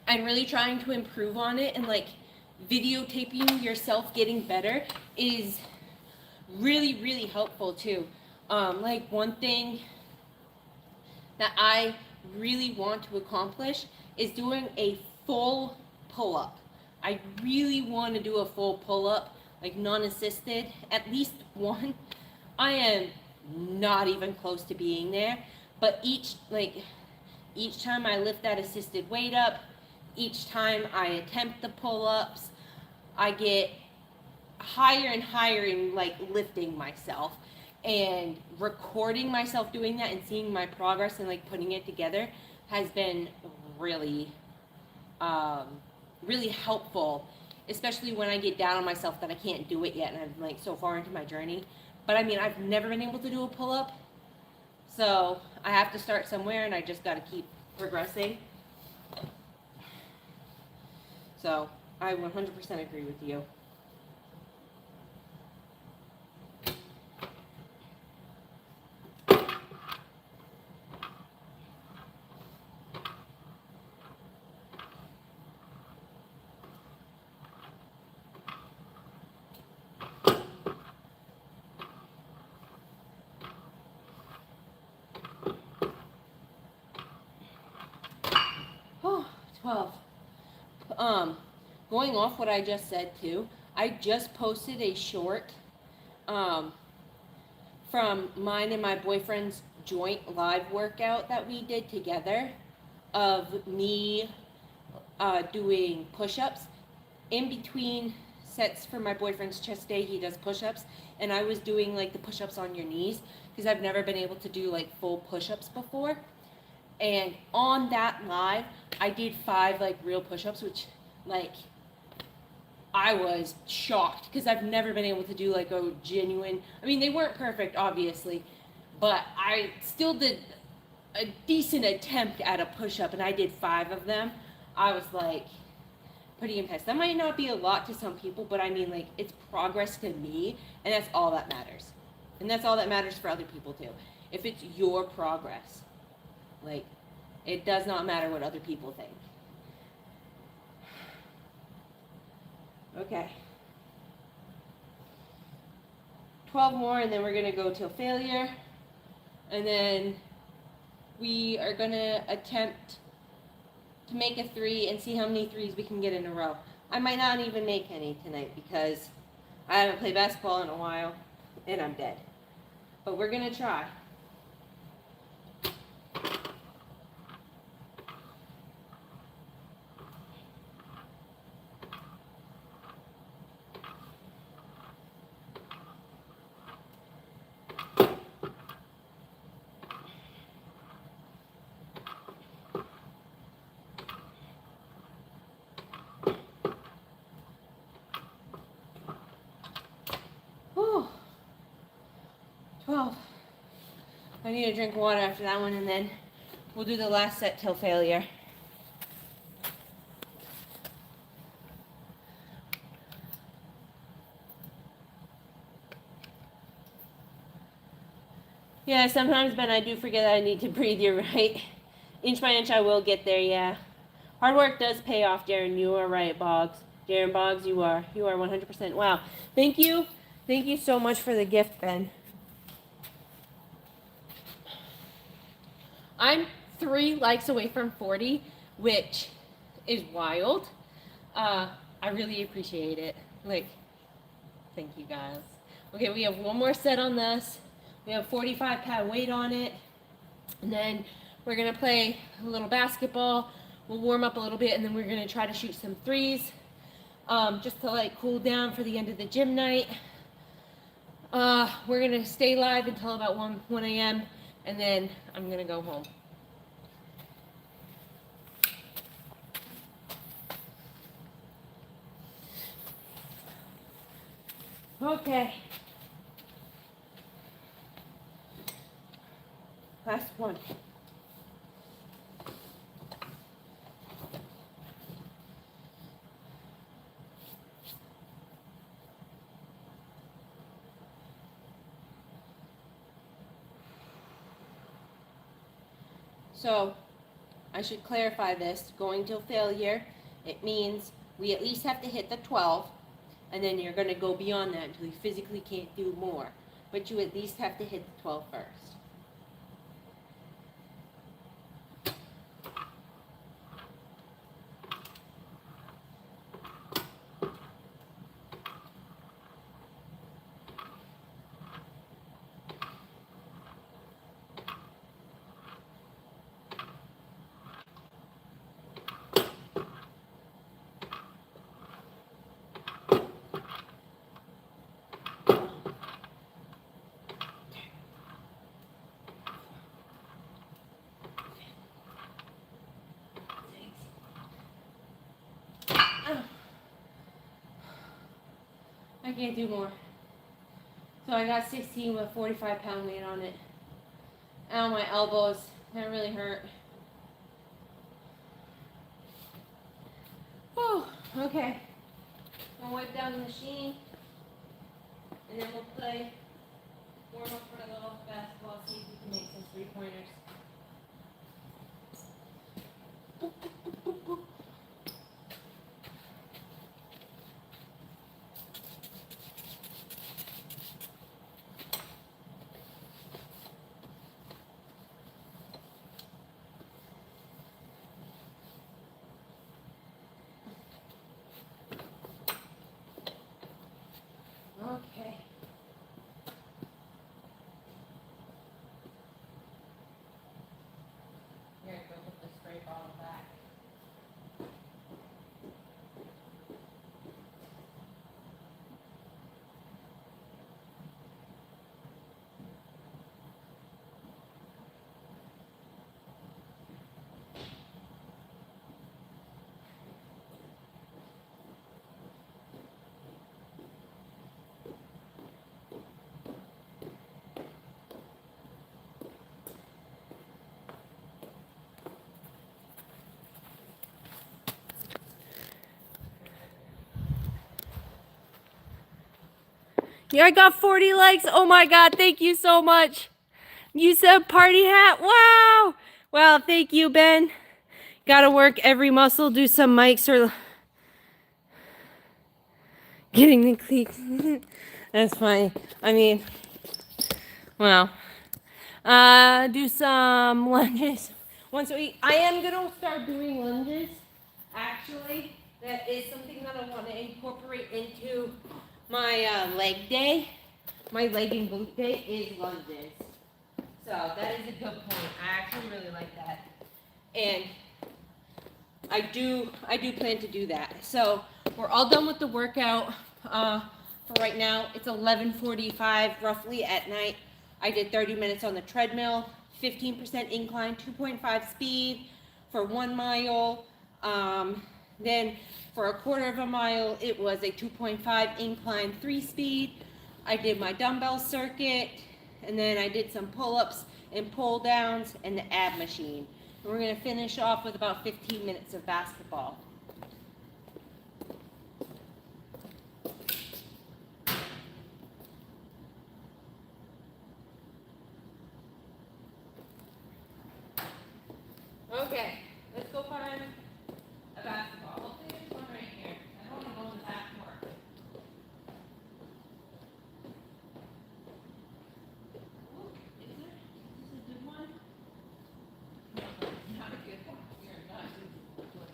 Speaker 1: and really trying to improve on it and like videotaping yourself getting better is really, really helpful too. Like one thing that I really want to accomplish is doing a full pull-up. I really want to do a full pull-up, like non-assisted, at least one. I am not even close to being there, but each time I lift that assisted weight up, each time I attempt the pull-ups, I get higher and higher in like lifting myself, and recording myself doing that and seeing my progress and like putting it together has been really really helpful, especially when I get down on myself that I can't do it yet and I'm like so far into my journey. But I mean, I've never been able to do a pull-up, so I have to start somewhere and I just got to keep progressing. So I 100% agree with you. Oh, 12. Going off what I just said too, I just posted a short from mine and my boyfriend's joint live workout that we did together of me doing push-ups. In between sets for my boyfriend's chest day, he does push-ups, and I was doing like the push-ups on your knees because I've never been able to do like full push-ups before. And on that live, I did 5 like real push-ups, which like I was shocked because I've never been able to do like a genuine, I mean, they weren't perfect obviously, but I still did a decent attempt at a push-up, and I did 5 of them. I was like pretty impressed. That might not be a lot to some people, but I mean, like, it's progress to me, and that's all that matters. And that's all that matters for other people too. If it's your progress, like, it does not matter what other people think. Okay. 12 more, and then we're going to go till failure. And then we are going to attempt to make a 3 and see how many 3s we can get in a row. I might not even make any tonight because I haven't played basketball in a while and I'm dead. But we're going to try. Whew. 12. I need a drink of water after that one, and then we'll do the last set till failure. Yeah, sometimes, Ben, I do forget that I need to breathe. You're right. Inch by inch, I will get there, yeah. Hard work does pay off, Darren. You are right, Boggs. Darren Boggs, you are 100%. Wow. Thank you. Thank you so much for the gift, Ben. I'm 3 likes away from 40, which is wild. I really appreciate it. Like, thank you guys. Okay, we have one more set on this. We have 45-pound weight on it. And then we're going to play a little basketball. We'll warm up a little bit, and then we're going to try to shoot some 3s just to, like, cool down for the end of the gym night. We're going to stay live until about 1 a.m., and then I'm going to go home. Okay. Last one. So, I should clarify this. Going till failure, it means we at least have to hit the 12, and then you're going to go beyond that until you physically can't do more. But you at least have to hit the 12 first. I can't do more. So I got 16 with a 45-pound weight on it. Ow, my elbows. That really hurt. Oh, okay. I'll wipe down the machine. And then we'll play warm up for a little basketball, see if we can make some 3-pointers. Okay. Here, go put the spray bottle back. Yeah, I got 40 likes. Oh my God, thank you so much. You said party hat. Wow. Wow, thank you, Ben. Gotta work every muscle, do some mics or getting the cleats. That's funny. I mean, well, do some lunges once a week. I am gonna start doing lunges. Actually, that is something that I want to incorporate into my leg day. My leg and glute day is lunges. So that is a good point. I actually really like that. And I do plan to do that. So we're all done with the workout. For right now, it's 11:45 roughly at night. I did 30 minutes on the treadmill, 15% incline, 2.5 speed for 1 mile. Then for a quarter of a mile, it was a 2.5 incline, 3 speed. I did my dumbbell circuit, and then I did some pull-ups and pull-downs and the ab machine. And we're going to finish off with about 15 minutes of basketball. Okay, let's go find a basketball. Hopefully there's one right here. I don't want to go in the back more. Ooh, is there? Is this a good one? No, not a good one. You're not a good one.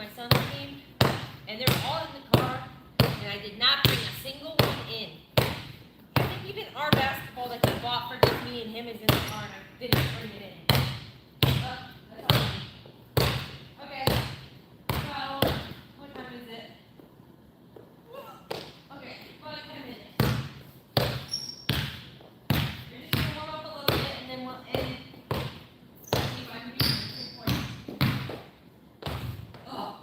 Speaker 1: my son's team, and they were all in the car, and I did not bring a single one in. I think even our basketball that he bought for just me and him is in the car, and I didn't bring it in. That's all. Okay, so what time is it? Okay, about 10 minutes. You're just gonna warm up a little bit, and then we'll end. See if I can do 3 points. Oh.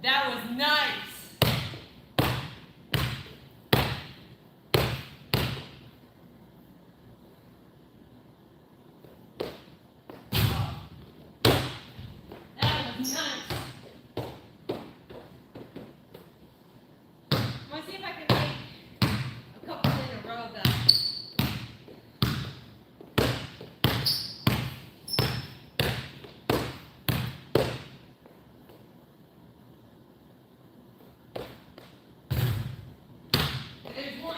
Speaker 1: That was nice. That was nice. I want to see if I can make a couple in a row though. There's one.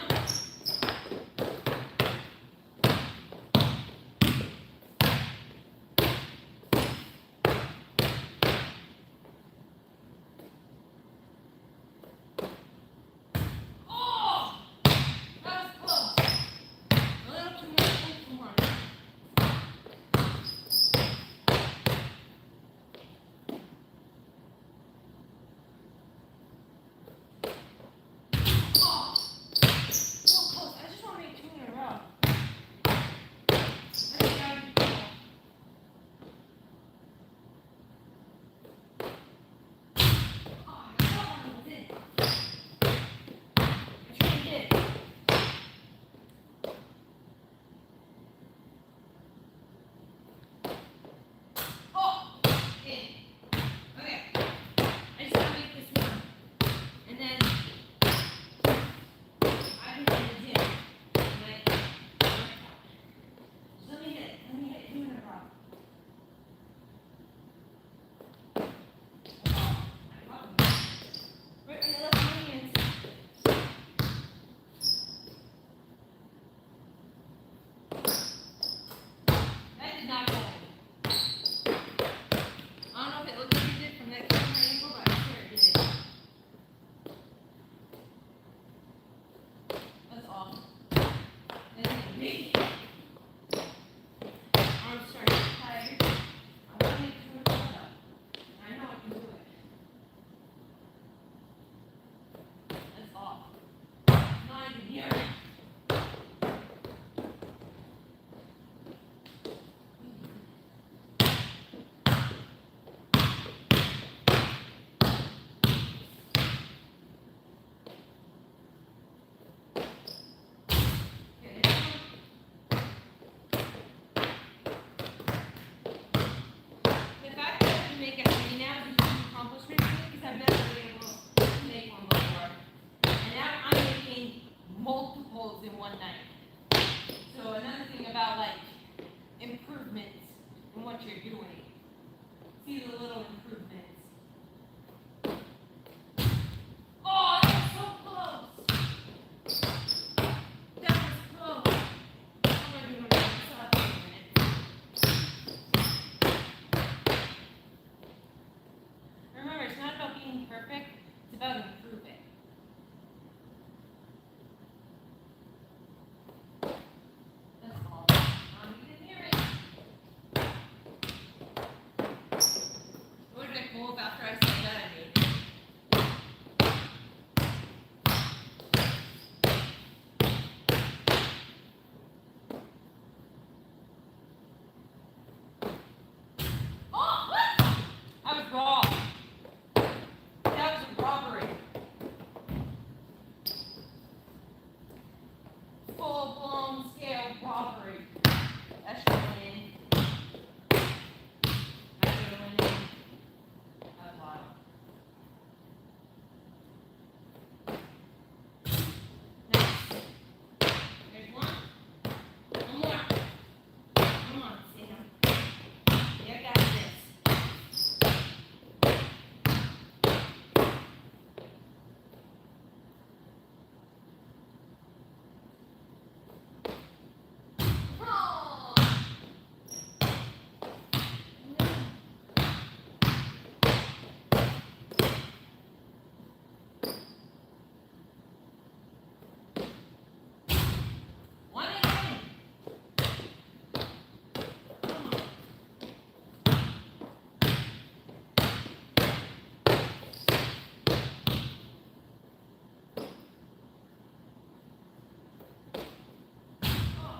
Speaker 1: Oh! That was close. A little too much. A little too much. Oh! So close. I just want to make 2 in a row. I think that would be cool. Oh, I thought one was in. I truly did. Oh! In. Okay. I just want to make this one. And then I've been in the gym. Like, just let me hit it. Let me hit it. 2 in a row. Oh, I got them. Right in the left hands. That did not go in. I don't know if it looked like it did from that camera angle, but I swear it did. That's awesome. That's amazing. I'm starting to get tired. I want to make 2 in a row though. I know I can do it. That's awesome. Not even here. Okay, this one. make it 3 now is a huge accomplishment for me because I've never been able to make one before. And now I'm making multiples in one night. So another thing about like improvements in what you're doing. See the little improvements. Oh, that was so close. That was close. I'm gonna do another shot in a minute. Remember, it's not about being perfect, it's about improving. That's all. You can hear it. It would have been cool if after I said that I made it. Oh, what? I was wrong. That was a robbery. Full-blown scale robbery. That should have went in. That should have went in. That was wild. Next. There's one. One more. Come on, Sam. You got this. Oh. One again. Come on. Oh.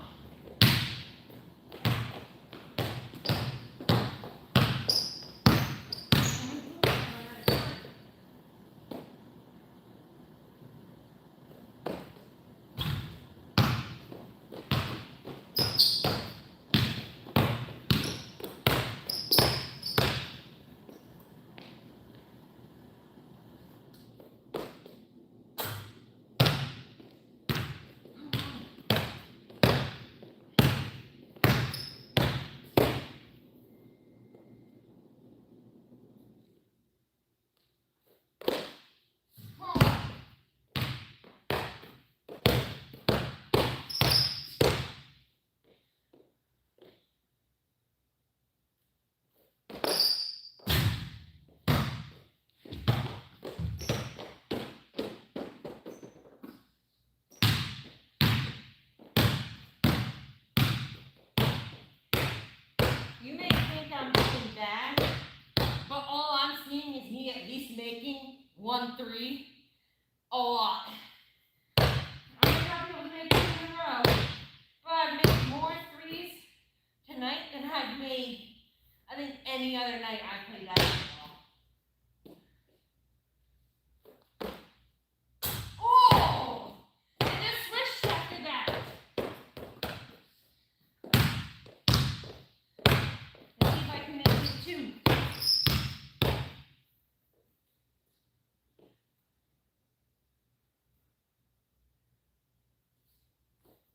Speaker 1: You may think I'm looking bad, but all I'm seeing is me at least making 1-3 a lot. I'm not able to make 2 in a row, but I've made more 3s tonight than I've made, I think, any other night I played basketball. Oh! And just switched after that. Let's see if I can make it 2.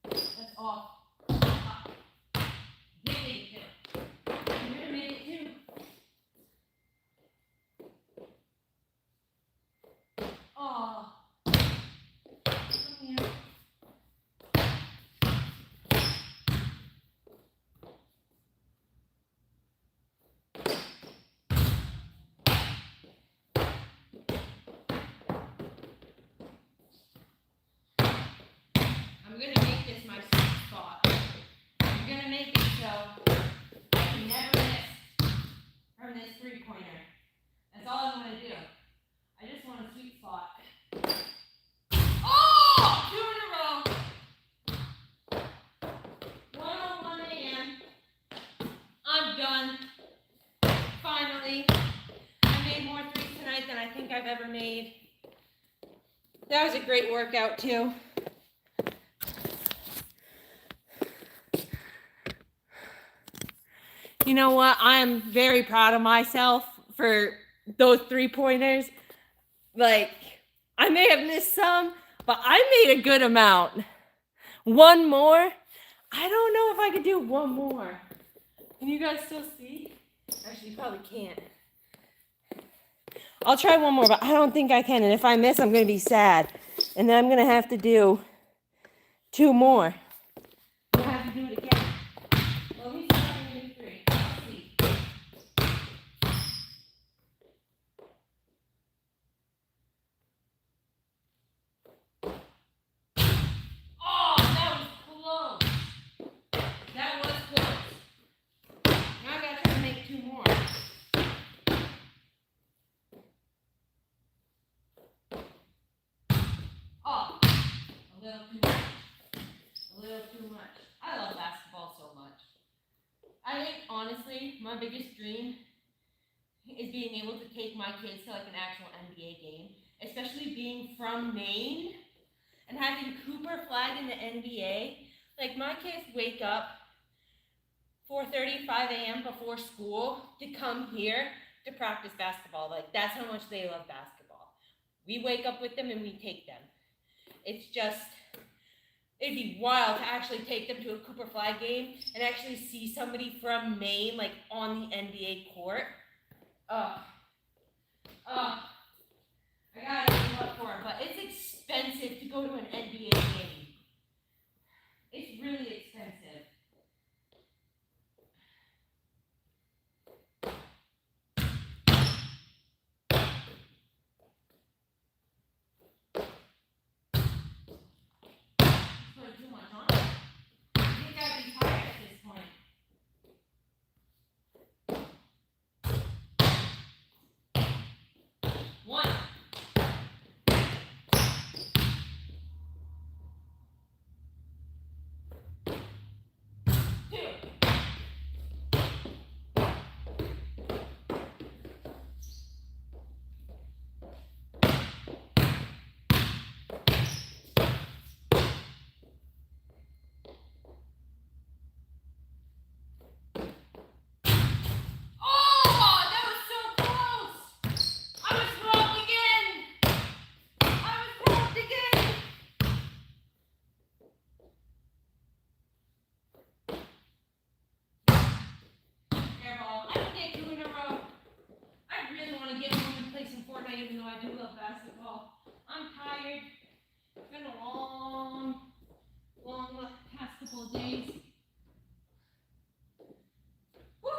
Speaker 1: That's off. Give me 2. I'm gonna make it 2. Oh. Yeah. I'm gonna make this my sweet spot. I'm gonna make it so I can never miss from this 3-pointer. That's all I'm gonna do. I just want a sweet spot. Oh! 2 in a row. 1:01 a.m. I'm done. Finally. I made more 3s tonight than I think I've ever made. That was a great workout too. You know what? I am very proud of myself for those 3-pointers. Like, I may have missed some, but I made a good amount. One more. I don't know if I could do one more. Can you guys still see? Actually, you probably can't. I'll try one more, but I don't think I can. And if I miss, I'm going to be sad. And then I'm going to have to do 2 more. I'm going to have to do it again. Let me see if I can do 3. Let's see. Oh, that was close. That was close. Now I got to try to make 2 more. Oh, a little too much. A little too much. I love basketball so much. I think, honestly, my biggest dream is being able to take my kids to like an actual NBA game, especially being from Maine and having Cooper flag in the NBA. Like, my kids wake up 4:30, 5 a.m. before school to come here to practice basketball. Like, that's how much they love basketball. We wake up with them and we take them. It's just, it'd be wild to actually take them to a Cooper flag game and actually see somebody from Maine, like, on the NBA court. I gotta give up for it, but it's expensive to go to an NBA game. It's really expensive. Too much on it. I think I'd be tired at this point. One. Two. Even though I do love basketball, I'm tired. It's been a long past couple of days. Woo!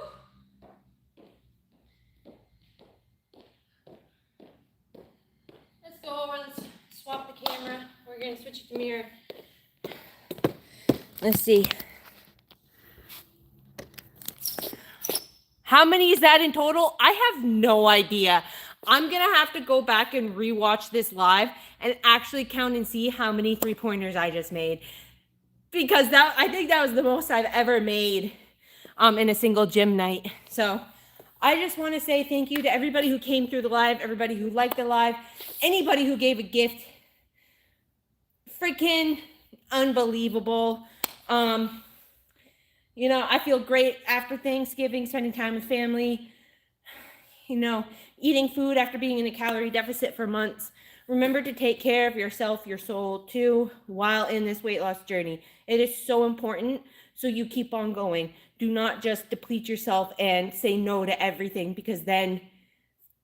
Speaker 1: Let's go over, let's swap the camera. We're going to switch the mirror. Let's see. How many is that in total? I have no idea. I'm going to have to go back and rewatch this live and actually count and see how many 3-pointers I just made. Because I think that was the most I've ever made in a single gym night. So I just want to say thank you to everybody who came through the live, everybody who liked the live, anybody who gave a gift. Freaking unbelievable. You know, I feel great after Thanksgiving, spending time with family. You know, eating food after being in a calorie deficit for months. Remember to take care of yourself, your soul too, while in this weight loss journey. It is so important, so you keep on going. Do not just deplete yourself and say no to everything, because then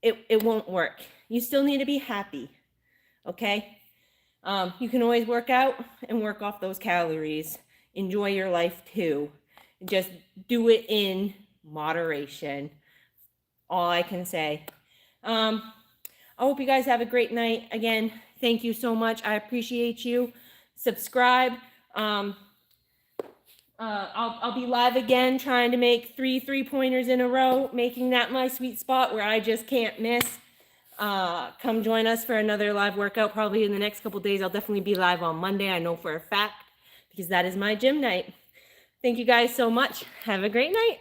Speaker 1: it won't work. You still need to be happy, okay? You can always work out and work off those calories. Enjoy your life too. Just do it in moderation. All I can say. I hope you guys have a great night. Again, thank you so much. I appreciate you. Subscribe. I'll be live again trying to make 3-pointers in a row, making that my sweet spot where I just can't miss. Come join us for another live workout probably in the next couple days. I'll definitely be live on Monday, I know for a fact, because that is my gym night. Thank you guys so much. Have a great night.